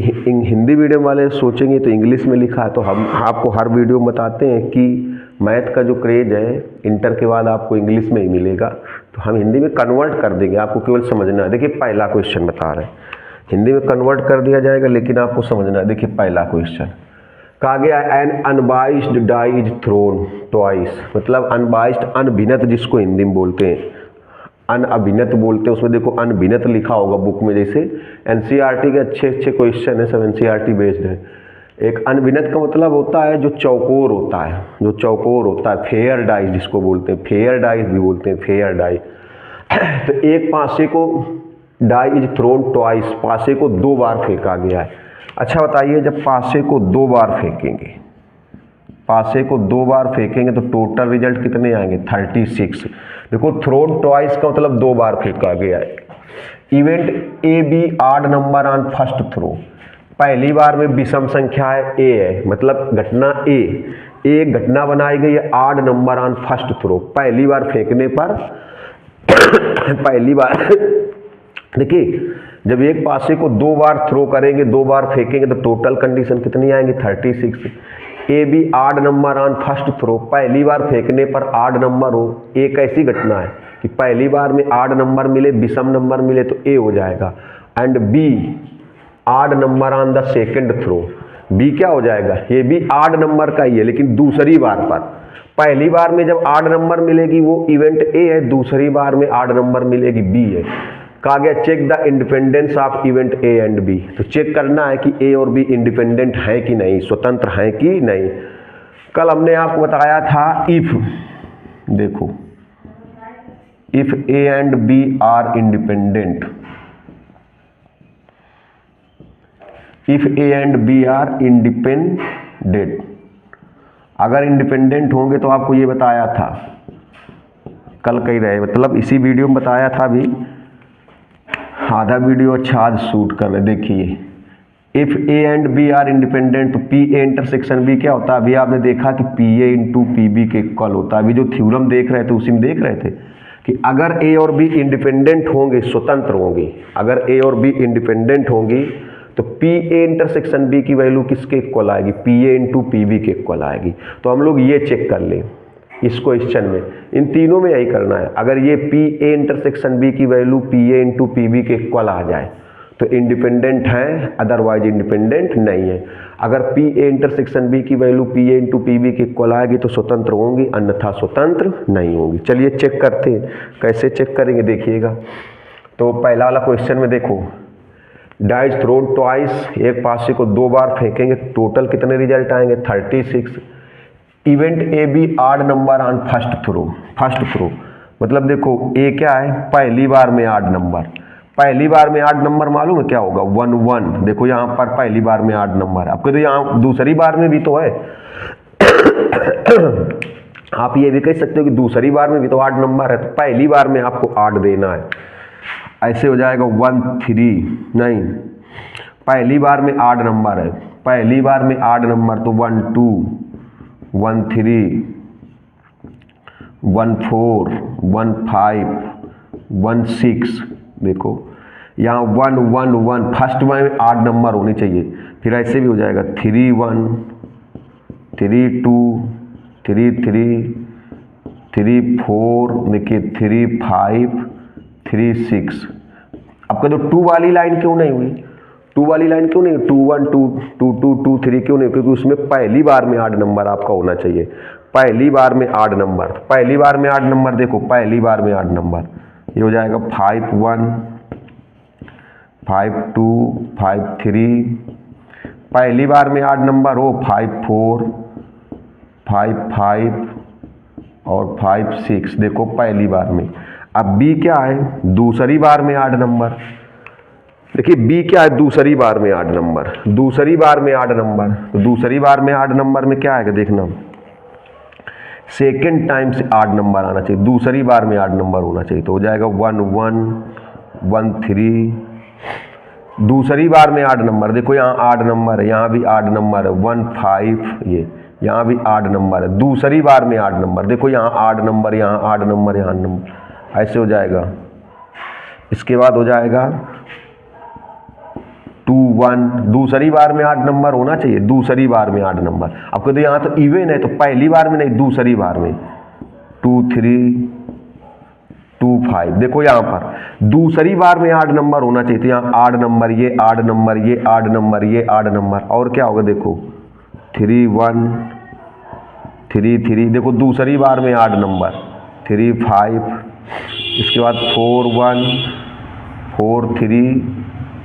[SPEAKER 1] हिंदी मीडियम वाले सोचेंगे तो इंग्लिश में लिखा है, तो हम आपको हर वीडियो में बताते हैं कि मैथ का जो क्रेज है इंटर के बाद आपको इंग्लिश में ही मिलेगा, तो हम हिंदी में कन्वर्ट कर देंगे, आपको केवल समझना है। देखिए पहला क्वेश्चन बता रहे हैं, हिंदी में कन्वर्ट कर दिया जाएगा लेकिन आपको समझना है। देखिए पहला क्वेश्चन कहा गया an unbiased die is thrown twice, मतलब अनबाइस्ड अनभिनत जिसको हिंदी में बोलते हैं, अनअभिनत बोलते हैं, उसमें देखो अनभिनत लिखा होगा बुक में। जैसे एनसीईआरटी के अच्छे क्वेश्चन है, सब एनसीईआरटी बेस्ड है। एक अनभिनत का मतलब होता है जो चौकोर होता है, जो चौकोर होता है, फेयर डाइस जिसको बोलते हैं, फेयर डाइस भी बोलते हैं, फेयर डाई। तो एक पासे को डाई इज थ्रोन ट्वाइस, पासे को 2 बार फेंका गया है। अच्छा बताइए जब पासे को 2 बार फेंकेंगे, पासे को 2 बार फेंकेंगे तो टोटल रिजल्ट कितने आएंगे, 36। देखो थ्रोन ट्वाइस का मतलब 2 बार फेंका गया है। Event A be odd number on first throw, पहली बार में विषम संख्या है ए मतलब घटना ए घटना बनाई गई है आड नंबर ऑन फर्स्ट थ्रो, पहली बार फेंकने पर पहली बार देखिए जब एक पासे को 2 बार थ्रो करेंगे, 2 बार फेंकेंगे तो टोटल कंडीशन कितनी आएंगी, 36। A be odd number on first throw, पहली बार फेंकने पर आड नंबर हो, एक ऐसी घटना है कि पहली बार में आड नंबर मिले, विषम नंबर मिले तो ए हो जाएगा। And B odd number on the second throw, B क्या हो जाएगा, ये भी आड नंबर का ही है लेकिन दूसरी बार पर। पहली बार में जब आड नंबर मिलेगी वो इवेंट ए है, दूसरी बार में आड नंबर मिलेगी बी है। कहा गया check the independence of event A and B, तो चेक करना है कि ए और बी इंडिपेंडेंट है कि नहीं, स्वतंत्र हैं कि नहीं। कल हमने आपको बताया था इफ, देखो if A and B are independent, if A and B are independent, अगर इंडिपेंडेंट होंगे तो आपको ये बताया था कल कही रहे, मतलब इसी वीडियो में बताया था। भी आधा वीडियो अच्छा आज शूट कर रहे, देखिए if A and B are independent, तो पी ए इंटरसेक्शन बी क्या होता है, अभी आपने देखा कि P A into P B के इक्वल होता है। अभी जो थ्योरम देख रहे थे उसी में देख रहे थे कि अगर ए और बी इंडिपेंडेंट होंगे, स्वतंत्र होंगे, अगर ए और बी इंडिपेंडेंट होंगी तो पी ए इंटरसेक्शन बी की वैल्यू किसके इक्वल आएगी, P A into P B के इक्वल आएगी। तो हम लोग ये चेक कर लें इस क्वेश्चन में, इन तीनों में यही करना है। अगर ये पी ए इंटरसेक्शन बी की value P A into P B के इक्वल आ जाए तो इंडिपेंडेंट है, अदरवाइज इंडिपेंडेंट नहीं है। अगर पी ए इंटरसेक्शन बी की value P A into P B के इक्वल आएगी तो स्वतंत्र होंगी, अन्यथा स्वतंत्र नहीं होंगी। चलिए चेक करते हैं, कैसे चेक करेंगे देखिएगा। तो पहला वाला क्वेश्चन में देखो, डाइज थ्रोन ट्वाइस, एक पासे को 2 बार फेंकेंगे, टोटल कितने रिजल्ट आएंगे 36। Event A be odd number on first throw, मतलब देखो ए क्या है, पहली बार में आड नंबर, पहली बार में आड नंबर मालूम है क्या होगा 1 1। देखो यहाँ पर पहली बार में आड नंबर, आपको तो यहाँ दूसरी बार में भी तो है आप ये भी कह सकते हो कि दूसरी बार में भी तो आड नंबर है, तो पहली बार में आपको आड देना है। ऐसे हो जाएगा 1 3, नहीं पहली बार में आड नंबर है, पहली बार में आड नंबर तो 1 2 1 3 1 4 1 5 1 6। देखो यहाँ 1 1 1 फर्स्ट में आड नंबर होनी चाहिए, फिर ऐसे भी हो जाएगा 3 1 3 2 3 3 3 4, देखिए 3 5 3 6। आपका तो 2 वाली लाइन क्यों नहीं हुई, 2 वाली लाइन क्यों नहीं, 2 1 2 2 2 2 3 क्यों नहीं, क्योंकि उसमें पहली बार में आड नंबर आपका होना चाहिए, पहली बार में आड नंबर, पहली बार में आड नंबर, देखो पहली बार में आड नंबर ये हो जाएगा 5 1 5 2 5 3, पहली बार में आड नंबर हो 5 4 5 5 और 5 6। देखो पहली बार में। अब बी क्या है, दूसरी बार में आड नंबर, देखिए बी क्या है, दूसरी बार में आड नंबर, दूसरी बार में आड नंबर, तो दूसरी बार में आड नंबर में क्या आएगा देखना, सेकेंड टाइम से आड नंबर आना चाहिए, दूसरी बार में आड नंबर होना चाहिए, तो हो जाएगा 1 1 1 3। दूसरी बार में आड नंबर, देखो यहाँ आड नंबर है, यहाँ भी आड नंबर है 1 5, ये यहाँ भी आड नंबर है, दूसरी बार में आड नंबर, देखो यहाँ आड नंबर, यहाँ आड नंबर, यहाँ नंबर, ऐसे हो जाएगा। इसके बाद हो जाएगा 2 1, दूसरी बार में आड नंबर होना चाहिए, दूसरी बार में आड नंबर, आपको तो यहाँ तो इवन है तो पहली बार में नहीं, दूसरी बार में 2 3 2 5। देखो यहाँ पर दूसरी बार में आड नंबर होना चाहिए, तो यहाँ आड नंबर, ये आड नंबर, ये आड नंबर, ये आड नंबर, और क्या होगा देखो 3 1 3 3। देखो दूसरी बार में आड नंबर 3 5, इसके बाद 4 1 4 3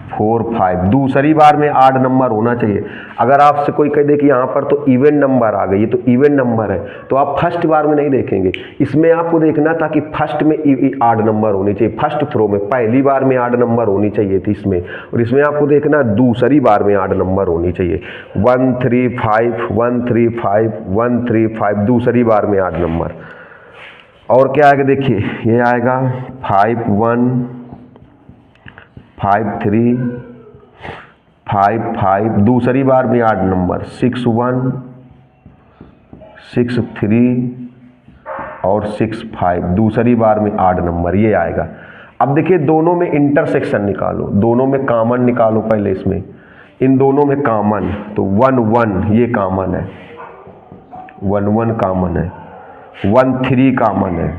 [SPEAKER 1] 4 5, दूसरी बार में आड नंबर होना चाहिए। अगर आपसे कोई कह दे कि यहाँ पर तो इवन नंबर आ गई, ये तो इवन नंबर है, तो आप फर्स्ट बार में नहीं देखेंगे, इसमें आपको देखना था कि फर्स्ट में आड नंबर होनी चाहिए, फर्स्ट थ्रो में पहली बार में आड नंबर होनी चाहिए थी इसमें, और इसमें आपको देखना दूसरी बार में आड नंबर होनी चाहिए 1 3 5 1 3 5 1 3 5, दूसरी बार में आड नंबर। और क्या आएगा देखिए, ये आएगा 5 1 5 3 5 5, दूसरी बार में आड नंबर 6 1 6 3 और 6 5, दूसरी बार में आड नंबर, ये आएगा। अब देखिए दोनों में इंटरसेक्शन निकालो, दोनों में कॉमन निकालो पहले, इसमें इन दोनों में कॉमन, तो 1 1 ये कॉमन है, 1 1 कॉमन है, 1 3 कॉमन है,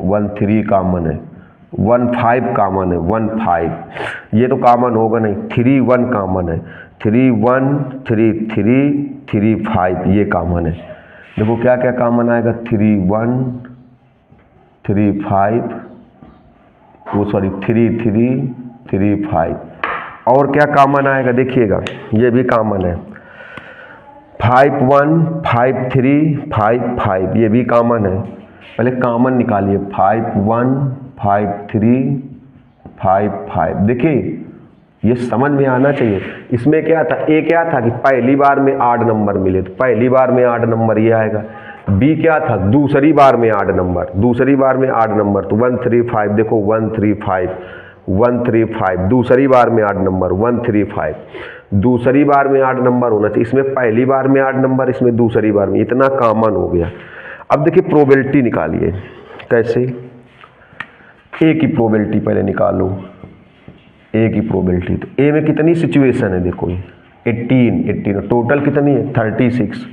[SPEAKER 1] 1 3 कॉमन है, 1 5 कॉमन है, 1 5 ये तो कॉमन होगा नहीं, 3 1 कॉमन है, 3 1 3 3 3 5 ये कॉमन है। देखो क्या क्या कॉमन आएगा, 3 1 3 5, वो सॉरी 3 3 3 5, और क्या कॉमन आएगा देखिएगा, ये भी कॉमन है 5 1 5 3 5 5, ये भी कॉमन है। पहले कॉमन निकालिए, 5 1 5 3 5 5, देखिए ये समझ में आना चाहिए। इसमें क्या था, ए क्या था कि पहली बार में आड नंबर मिले, तो पहली बार में आड नंबर ये आएगा। बी क्या था, दूसरी बार में आड नंबर, दूसरी बार में आड नंबर, तो 1 3 5, देखो 1 3 5 1 3 5, दूसरी बार में आड नंबर 1 3 5, दूसरी बार में आड नंबर होना चाहिए। इसमें पहली बार में आड नंबर, इसमें दूसरी बार में, इतना कॉमन हो गया। अब देखिए प्रोबेबिलिटी निकालिए, कैसे, ए की प्रोबेबिलिटी पहले निकालो, ए की प्रोबेबिलिटी। तो ए में कितनी सिचुएशन है, देखो 18 टोटल कितनी है 36,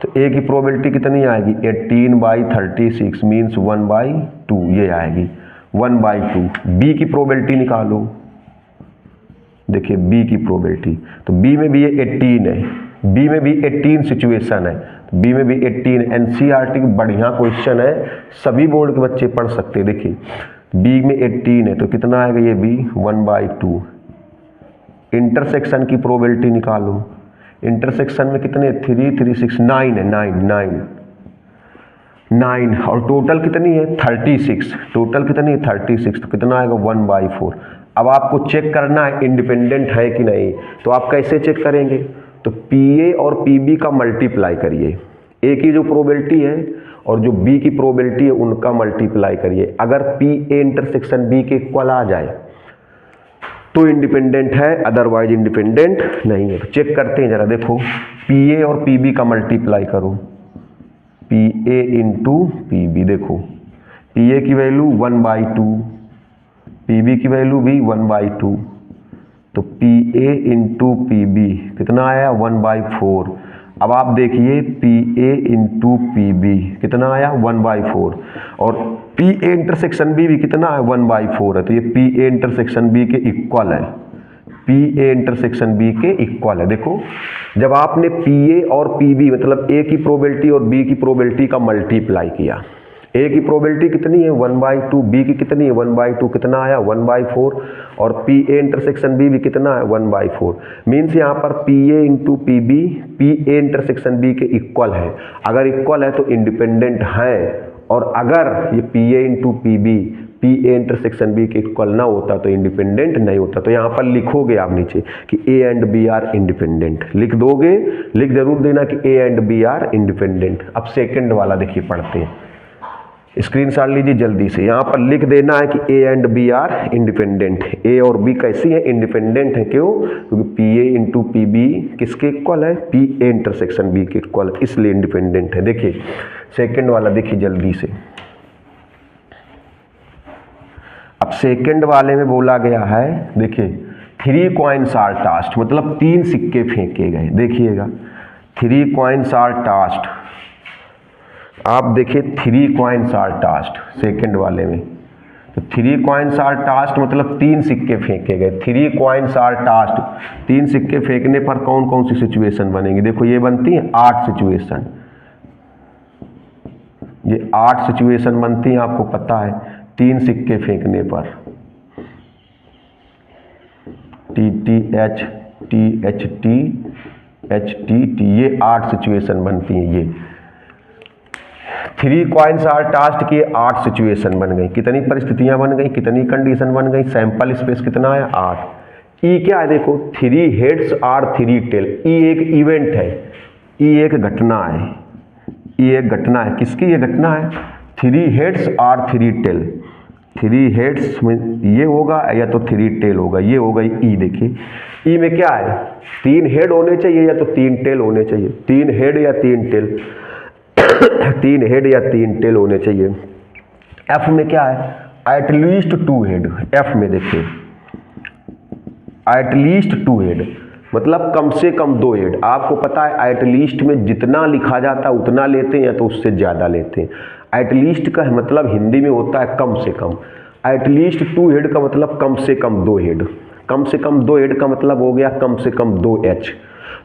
[SPEAKER 1] तो ए की प्रोबेबिलिटी कितनी आएगी 18/36 मीन्स 1/2, ये आएगी 1/2। बी की प्रोबेबिलिटी निकालो, देखिए बी की प्रोबेबिलिटी, तो बी में भी ये 18 है, बी में भी 18 सिचुएशन है, तो बी में भी 18। एनसीईआरटी की बढ़िया क्वेश्चन है, सभी बोर्ड के बच्चे पढ़ सकते हैं। देखिए बी में 18 है तो कितना आएगा ये बी 1/2। इंटरसेक्शन की प्रोबेबिलिटी निकालो, इंटरसेक्शन में कितने 3 3 6 9 है, 9 और टोटल कितनी है 36, टोटल कितनी है 36, तो कितना आएगा 1/4। अब आपको चेक करना है इंडिपेंडेंट है कि नहीं, तो आप कैसे चेक करेंगे, तो पीए और पीबी का मल्टीप्लाई करिए, ए की जो प्रोबेबिलिटी है और जो बी की प्रोबेबिलिटी है उनका मल्टीप्लाई करिए। अगर पीए इंटरसेक्शन बी के इक्वल आ जाए तो इंडिपेंडेंट है, अदरवाइज इंडिपेंडेंट नहीं है। तो चेक करते हैं जरा, देखो पीए और पीबी का मल्टीप्लाई करो, पीए इंटू पीबी, देखो पीए की वैल्यू 1/2, पीबी की वैल्यू भी 1/2, तो पीए इंटू पीबी कितना आया 1/4। अब आप देखिए पीए इंटू पीबी कितना आया 1/4, और पीए इंटरसेक्शन बी भी कितना है 1/4 है, तो ये पीए इंटरसेक्शन बी के इक्वल है, पीए इंटरसेक्शन बी के इक्वल है। देखो जब आपने पीए और पीबी मतलब ए की प्रोबेबिलिटी और बी की प्रोबेबिलिटी का मल्टीप्लाई किया, ए की प्रोबेबिलिटी कितनी है 1/2, बी की कितनी है 1/2, कितना आया 1/4, और पीए इंटरसेक्शन बी भी कितना है 1/4। मीन्स यहाँ पर पीए इंटू पीबी पीए इंटरसेक्शन बी के इक्वल है। अगर इक्वल है तो इंडिपेंडेंट है, और अगर ये पीए इंटू पीबी पीए इंटरसेक्शन बी के इक्वल ना होता तो इंडिपेंडेंट नहीं होता। तो यहाँ पर लिखोगे आप नीचे कि A and B are independent, लिख दोगे, लिख जरूर देना कि A and B are independent. अब सेकंड वाला देखिए पढ़ते हैं, स्क्रीनशॉट लीजिए जल्दी से, यहाँ पर लिख देना है कि A and B are independent. A और बी कैसी है इंडिपेंडेंट है, क्यों, क्योंकि P A into P B किसके इक्वल है, पी ए इंटरसेक्शन बी के इक्वल, इसलिए इंडिपेंडेंट है। देखिए सेकंड वाला देखिए जल्दी से। अब सेकंड वाले में बोला गया है, देखिए 3 कॉइन्स आर टास्ड, मतलब 3 सिक्के फेंके गए। देखिएगा 3 कॉइन्स आर टास्ड, आप देखिए 3 कॉइन्स आर टास्ड सेकंड वाले में, तो 3 कॉइन्स आर टास्ड मतलब 3 सिक्के फेंके गए। 3 कॉइन्स आर टास्ड, 3 सिक्के फेंकने पर कौन कौन सी सिचुएशन बनेगी, देखो ये बनती है 8 सिचुएशन, ये 8 सिचुएशन बनती है, आपको पता है 3 सिक्के फेंकने पर, T T H T H T, ये 8 सिचुएशन बनती हैं। ये 3 कॉइन्स आर टास्ड की 8 सिचुएशन बन गई। कितनी परिस्थितियां बन गई, कितनी कंडीशन बन गई, सैंपल स्पेस कितना है 8। ई क्या है, देखो 3 हेड्स आर 3 टेल, ई एक इवेंट है, ई एक घटना है, ई एक घटना है, किसकी ये घटना है, 3 हेड्स आर 3 टेल। 3 हेड्स में ये होगा या तो 3 टेल होगा, ये होगा ई। देखिए ई में क्या है, 3 हेड होने चाहिए या तो 3 टेल होने चाहिए, 3 हेड या 3 टेल 3 हेड या 3 टेल होने चाहिए। एफ में क्या है, एटलीस्ट 2 हेड, एफ में देखिए एटलीस्ट 2 हेड मतलब कम से कम 2 हेड। आपको पता है एटलीस्ट में जितना लिखा जाता है उतना लेते हैं या तो उससे ज़्यादा लेते हैं। एटलीस्ट का मतलब हिंदी में होता है कम से कम, एटलीस्ट 2 हेड का मतलब कम से कम 2 हेड, कम से कम 2 हेड का मतलब हो गया कम से कम 2 एच।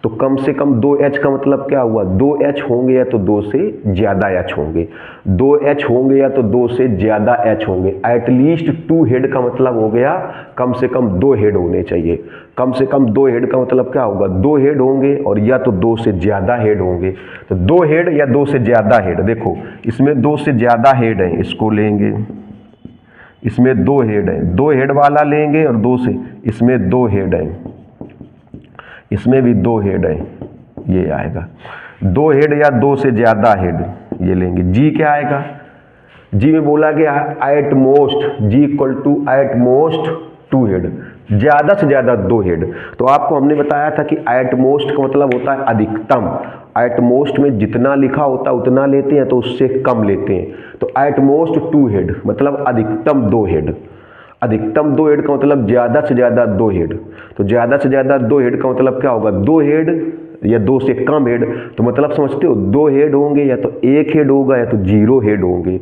[SPEAKER 1] तो कम से कम 2 एच का मतलब क्या हुआ, 2 एच होंगे या तो 2 से ज़्यादा एच होंगे, 2 एच होंगे या तो 2 से ज़्यादा एच होंगे। एटलीस्ट 2 हेड का मतलब हो गया कम से कम 2 हेड होने चाहिए। कम से कम 2 हेड का मतलब क्या होगा, 2 हेड होंगे और या तो 2 से ज़्यादा हेड होंगे। तो 2 हेड या 2 से ज़्यादा हेड, देखो इसमें 2 से ज़्यादा हेड है, इसको लेंगे, इसमें 2 हेड है, 2 हेड वाला लेंगे और 2 से, इसमें 2 हेड है, इसमें भी 2 हेड है, ये आएगा 2 हेड या 2 से ज़्यादा हेड, ये लेंगे। जी क्या आएगा, जी में बोला गया है at most, G equal to at most 2 head, ज़्यादा से ज़्यादा 2 हेड। तो आपको हमने बताया था कि एट मोस्ट का मतलब होता है अधिकतम, एट मोस्ट में जितना लिखा होता है उतना लेते हैं तो उससे कम लेते हैं। तो एट मोस्ट 2 हेड मतलब अधिकतम 2 हेड, अधिकतम 2 हेड का मतलब ज़्यादा से ज़्यादा 2 हेड। तो ज़्यादा से ज़्यादा 2 हेड का मतलब क्या होगा, 2 हेड या दो से कम हेड, तो मतलब समझते हो, दो हेड होंगे या तो एक हेड होगा या तो जीरो हेड होंगे।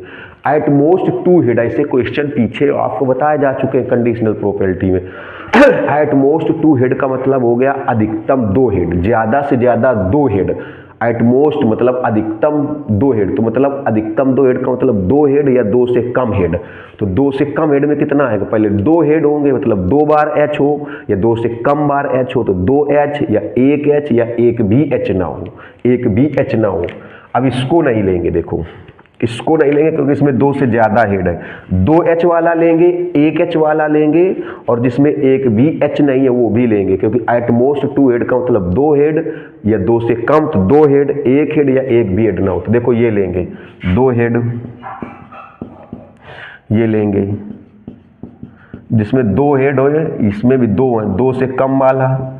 [SPEAKER 1] एट मोस्ट टू हेड, ऐसे क्वेश्चन पीछे आपको बताए जा चुके हैं कंडीशनल प्रोबेबिलिटी में। एट मोस्ट टू हेड का मतलब हो गया अधिकतम दो हेड, ज्यादा से ज्यादा दो हेड। एट मोस्ट मतलब अधिकतम दो हेड, तो मतलब अधिकतम दो हेड का मतलब दो हेड या दो से कम हेड। तो दो से कम हेड में कितना आएगा, पहले दो हेड होंगे मतलब दो बार एच हो, या दो से कम बार एच हो तो दो एच, या एक एच, या एक भी एच ना हो, एक भी एच ना हो। अब इसको नहीं लेंगे, देखो इसको नहीं लेंगे क्योंकि इसमें दो से ज्यादा हेड है। दो एच वाला लेंगे, एक एच वाला लेंगे, और जिसमें एक भी एच नहीं है वो भी लेंगे, क्योंकि एट मोस्ट टू हेड का मतलब दो हेड या दो से कम, तो दो हेड, एक हेड या एक भी हेड ना हो। तो देखो ये लेंगे दो हेड, ये लेंगे जिसमें दो हेड हो, इसमें भी दो है, दो से कम वाला,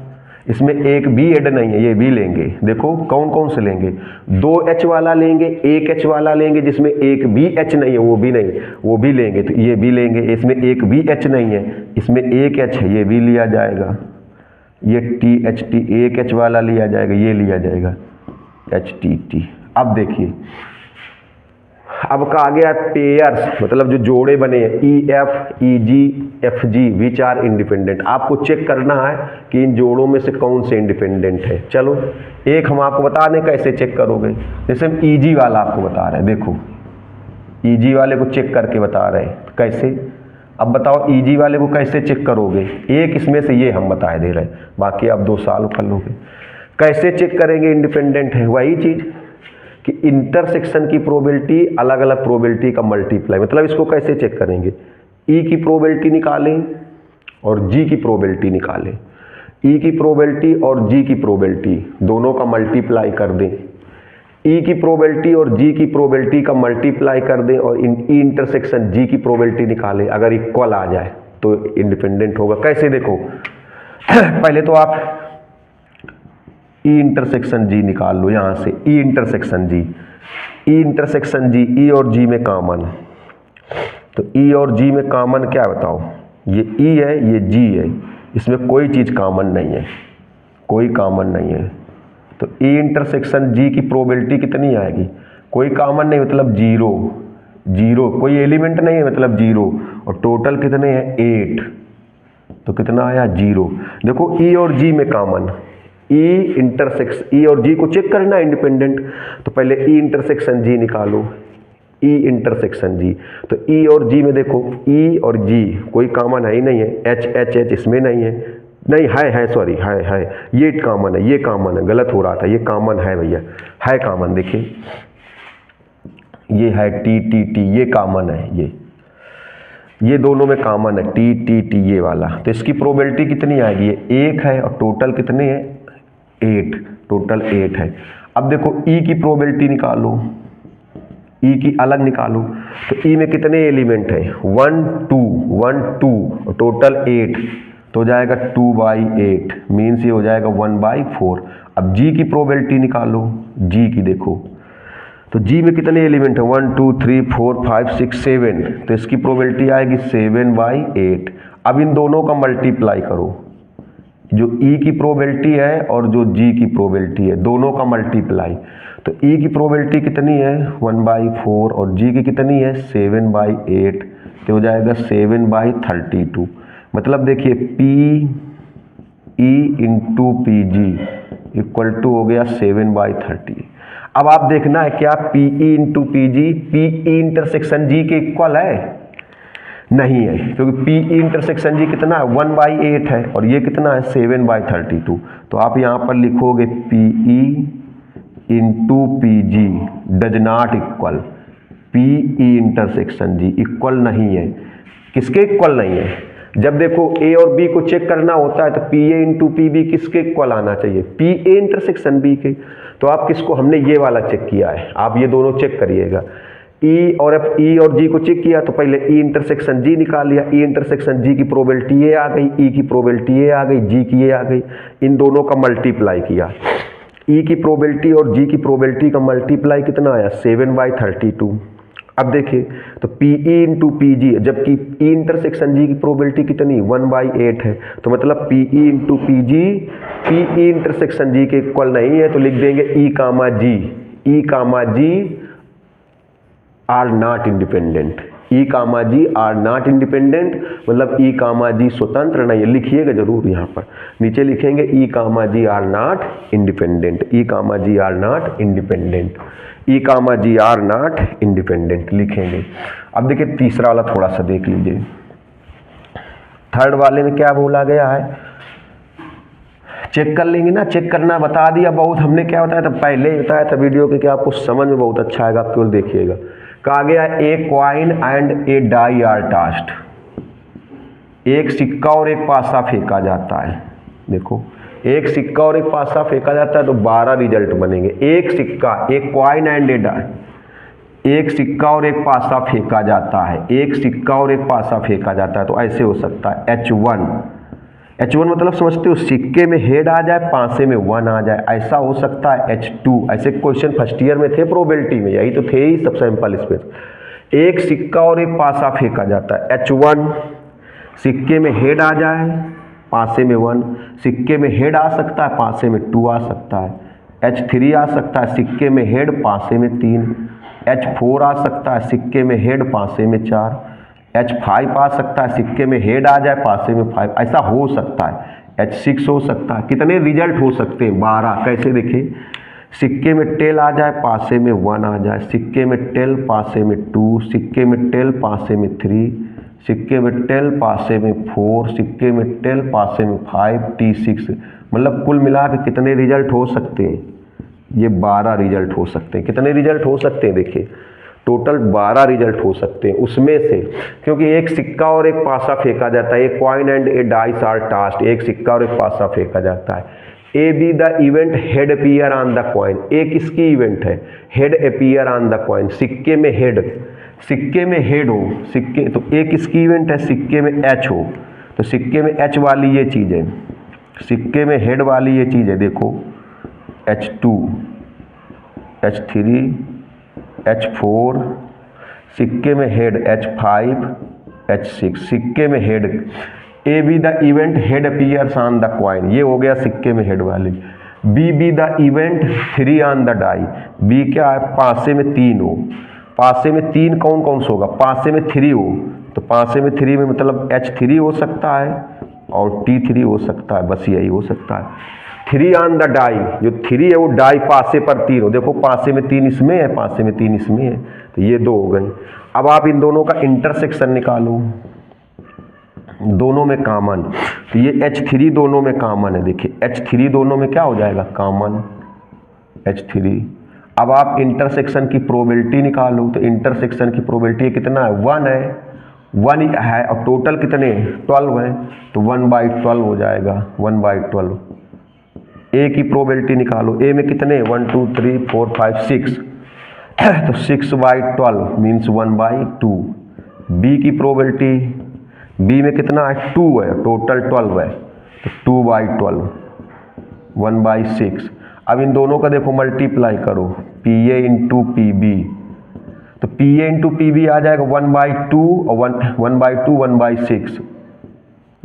[SPEAKER 1] इसमें एक भी हेड नहीं है, ये भी लेंगे। देखो कौन कौन से लेंगे, दो एच वाला लेंगे, एक एच वाला लेंगे, जिसमें एक भी एच नहीं है वो भी नहीं, वो भी लेंगे। तो ये भी लेंगे, इसमें एक भी एच नहीं है, इसमें एक एच है, ये भी लिया जाएगा। ये टी एच टी, एक एच वाला लिया जाएगा, ये लिया जाएगा एच टी टी। अब देखिए, अब कहा गया पेयर्स, मतलब जो जोड़े बने हैं E F, E G, F G, which are independent. आपको चेक करना है कि इन जोड़ों में से कौन से इंडिपेंडेंट है। चलो एक हम आपको बता दें कैसे चेक करोगे। जैसे हम ई जी वाला आपको बता रहे हैं, देखो ई जी वाले को चेक करके बता रहे हैं कैसे। अब बताओ ई जी वाले को कैसे चेक करोगे, एक इसमें से ये हम बता दे रहे हैं, बाकी आप 2 साल कर लोगे। कैसे चेक करेंगे इंडिपेंडेंट है, वही चीज कि इंटरसेक्शन की प्रोबेबिलिटी अलग अलग प्रोबेबिलिटी का मल्टीप्लाई। मतलब इसको कैसे चेक करेंगे, ई की प्रोबेबिलिटी निकालें और जी की प्रोबेबिलिटी निकालें। ई की प्रोबेबिलिटी और जी की प्रोबेबिलिटी दोनों का मल्टीप्लाई कर दें, ई की प्रोबेबिलिटी और जी की प्रोबेबिलिटी का मल्टीप्लाई कर दें और ई इंटरसेक्शन जी की प्रोबेबिलिटी निकालें। अगर इक्वल आ जाए तो इंडिपेंडेंट होगा। कैसे देखो, पहले तो आप ई इंटरसेक्शन जी निकाल लो, यहां से ई इंटरसेक्शन जी, ई इंटरसेक्शन जी, ई और जी में कॉमन, तो ई और जी में कॉमन क्या बताओ, ये ई है ये जी है, इसमें कोई चीज कॉमन नहीं है, कोई कॉमन नहीं है। तो ई इंटरसेक्शन जी की प्रोबेबिलिटी कितनी आएगी, कोई कॉमन नहीं मतलब जीरो, जीरो, कोई एलिमेंट नहीं है मतलब जीरो, और टोटल कितने हैं 8, तो कितना आया 0। देखो ई और जी में कॉमन, ई इंटरसेक्शन, ई और जी को चेक करना इंडिपेंडेंट, तो पहले ई इंटरसेक्शन जी निकालो, ई इंटरसेक्शन जी। तो ई और जी में देखो, ई और जी कोई कॉमन है ही नहीं है, एच एच एच इसमें नहीं है, नहीं है सॉरी है, ये कॉमन है, ये कॉमन है, गलत हो रहा था, ये कॉमन है भैया, है कॉमन, देखिए ये है टी टी टी, ये कॉमन है, ये दोनों में कॉमन है टी टी टी, ये वाला। तो इसकी प्रोबेबिलिटी कितनी आएगी, ये 1 है और टोटल कितने हैं 8, टोटल 8 है। अब देखो ई की प्रोबेबिलिटी निकालो, ई की अलग निकालो, तो ई में कितने एलिमेंट है 1 2 1 2 और टोटल 8, तो हो जाएगा 2/8, मीन्स ये हो जाएगा 1/4। अब जी की प्रोबेबिलिटी निकालो, जी की देखो, तो जी में कितने एलिमेंट है 1 2 3 4 5 6 7, तो इसकी प्रोबेबिलिटी आएगी 7/8। अब इन दोनों का मल्टीप्लाई करो, जो ई की प्रोबेबिलिटी है और जो जी की प्रोबेबिलिटी है, दोनों का मल्टीप्लाई। तो ई की प्रोबेबिलिटी कितनी है 1/4 और जी की कितनी है 7/8, तो हो जाएगा 7/32। मतलब देखिए P E into P G equal to हो गया 7/30। अब आप देखना है क्या P E into P G P E intersection G के इक्वल है, नहीं है, क्योंकि पी ई इंटरसेक्शन जी कितना है 1/8 है और ये कितना है 7/32। तो आप यहाँ पर लिखोगे P E into P G does not equal P E intersection G, equal नहीं है। किसके इक्वल नहीं है, जब देखो ए और बी को चेक करना होता है तो P A into P B किसके इक्वल आना चाहिए, पी ए इंटरसेक्शन बी के। तो आप किसको, हमने ये वाला चेक किया है, आप ये दोनों चेक करिएगा, ई और एफ, ई और जी को चेक किया तो पहले ई इंटरसेक्शन जी निकाल लिया, ई इंटरसेक्शन जी की प्रोबेबिलिटी ये आ गई, ई की प्रोबेबिलिटी ये आ गई, जी की ये आ गई, इन दोनों का मल्टीप्लाई किया, ई की प्रोबेबिलिटी और जी की प्रोबेबिलिटी का मल्टीप्लाई कितना आया 7/32। अब देखिए तो PE इंटू PG, जबकि E इंटरसेक्शन G की प्रोबेबिलिटी कितनी 1/8 है, तो मतलब PE into PG PE intersection G के इक्वल नहीं है, तो लिख देंगे E comma G are not independent. E comma G are not independent मतलब E कामा G स्वतंत्र नहीं है। लिखिएगा जरूर यहाँ पर नीचे लिखेंगे E comma G are not independent, E comma G are not independent, E comma G are not independent लिखेंगे। अब देखिए तीसरा वाला थोड़ा सा देख लीजिए। थर्ड वाले में क्या बोला गया है, चेक कर लेंगे ना, चेक करना बता दिया बहुत हमने। क्या बताया था पहले ही बताया था वीडियो के कि आपको समझ में बहुत अच्छा आएगा, आप केवल देखिएगा। कहा गया a coin and a die are tossed, एक सिक्का और एक पासा फेंका जाता है। देखो एक सिक्का और एक पासा फेंका जाता है तो 12 रिजल्ट बनेंगे। एक सिक्का, एक क्वाइन एंड ए डाई, एक सिक्का और एक पासा फेंका जाता है, एक सिक्का और एक पासा फेंका जाता है, तो ऐसे हो सकता है H1 मतलब समझते हो सिक्के में हेड आ जाए पासे में 1 आ जाए, ऐसा हो सकता है H2। ऐसे क्वेश्चन फर्स्ट ईयर में थे प्रोबेबिलिटी में, यही तो थे ही सब सैंपल इसमें। एक सिक्का और एक पासा फेंका जाता है H1, सिक्के में हेड आ जाए पासे में 1, सिक्के में हेड आ सकता है पासे में 2 आ सकता है, H3 आ सकता है सिक्के में हेड पासे में 3, H4 आ सकता है सिक्के में हेड पासे में 4, H5 आ सकता है सिक्के में हेड आ जाए पासे में 5, ऐसा हो सकता है। H6 हो सकता है। कितने रिजल्ट हो सकते हैं 12। कैसे देखिए, सिक्के में टेल आ जाए पासे में 1 आ जाए, सिक्के में टेल पासे में 2, सिक्के में टेल पासे में 3, सिक्के में टेल पासे में 4, सिक्के में टेल पासे में 5, T6, मतलब कुल मिला के कितने रिजल्ट हो सकते हैं, ये 12 रिजल्ट हो सकते हैं। कितने रिजल्ट हो सकते हैं देखिए, टोटल 12 रिजल्ट हो सकते हैं। उसमें से क्योंकि एक सिक्का और एक पासा फेंका जाता है, एक coin and a dice are tossed, एक सिक्का और एक पासा फेंका जाता है। A be the event head appear on the coin, A किसकी इवेंट है, head appear on the coin, सिक्के में हेड, सिक्के में हेड हो, सिक्के तो ए किसकी इवेंट है, सिक्के में H हो, तो सिक्के में H वाली ये चीज़ है, सिक्के में हेड वाली ये चीज़ है। देखो H2, H3, H4, सिक्के में हेड H5, H6, सिक्के में head. A be the event head appears on the coin, ये हो गया सिक्के में हेड वाली। B be the event 3 on the die, B क्या है, पासे में 3 हो, पासे में 3 कौन कौन सा होगा, पासे में 3 हो, तो पासे में 3 में मतलब H3 हो सकता है और T3 हो सकता है, बस यही हो सकता है। 3 ऑन द डाई, जो 3 है वो डाई पासे पर 3 हो, देखो पासे में 3 इसमें है, पासे में 3 इसमें है, तो ये 2 हो गए। अब आप इन दोनों का इंटरसेक्शन निकालो, दोनों में कॉमन, तो ये H3 दोनों में कॉमन है। देखिए H3 दोनों में क्या हो जाएगा, कॉमन H3। अब आप इंटरसेक्शन की प्रोबेबिलिटी निकालो, तो इंटरसेक्शन की प्रोबेबिलिटी कितना है, 1 है, 1 है और टोटल कितने 12 हैं, तो 1/12 हो जाएगा, 1/12। ए की प्रोबेबिलिटी निकालो, ए में कितने 1 2 3 4 5 6, तो 6/12 मीन्स 1/2। बी की प्रोबेबिलिटी, बी में कितना है 2 है, टोटल 12 है, तो 2/12 1/6। अब इन दोनों का देखो मल्टीप्लाई करो, PA इंटू PB, तो PA इंटू PB आ जाएगा 1/2 और 1/2 1/6,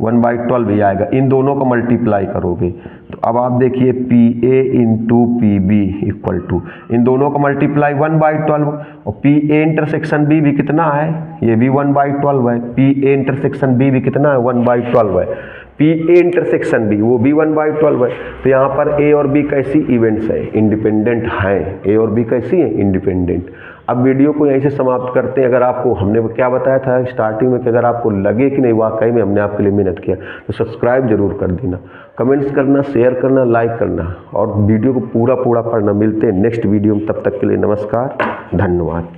[SPEAKER 1] 1/12 भी आएगा। इन दोनों का मल्टीप्लाई करोगे तो अब आप देखिए PA into PB equal to, इन दोनों का मल्टीप्लाई 1/12 और PA इंटरसेक्शन B भी कितना है, ये भी 1/12 है, PA इंटरसेक्शन B भी कितना है 1/12 है, PA इंटरसेक्शन B वो भी 1/12 है। तो यहाँ पर A और B कैसी इवेंट्स है, इंडिपेंडेंट हैं, A और B कैसी है, इंडिपेंडेंट। अब वीडियो को यहीं से समाप्त करते हैं। अगर आपको हमने क्या बताया था स्टार्टिंग में कि अगर आपको लगे कि नहीं वाकई में हमने आपके लिए मेहनत किया तो सब्सक्राइब जरूर कर देना, कमेंट्स करना, शेयर करना, लाइक करना और वीडियो को पूरा पढ़ना। मिलते हैं नेक्स्ट वीडियो में, तब तक के लिए नमस्कार, धन्यवाद।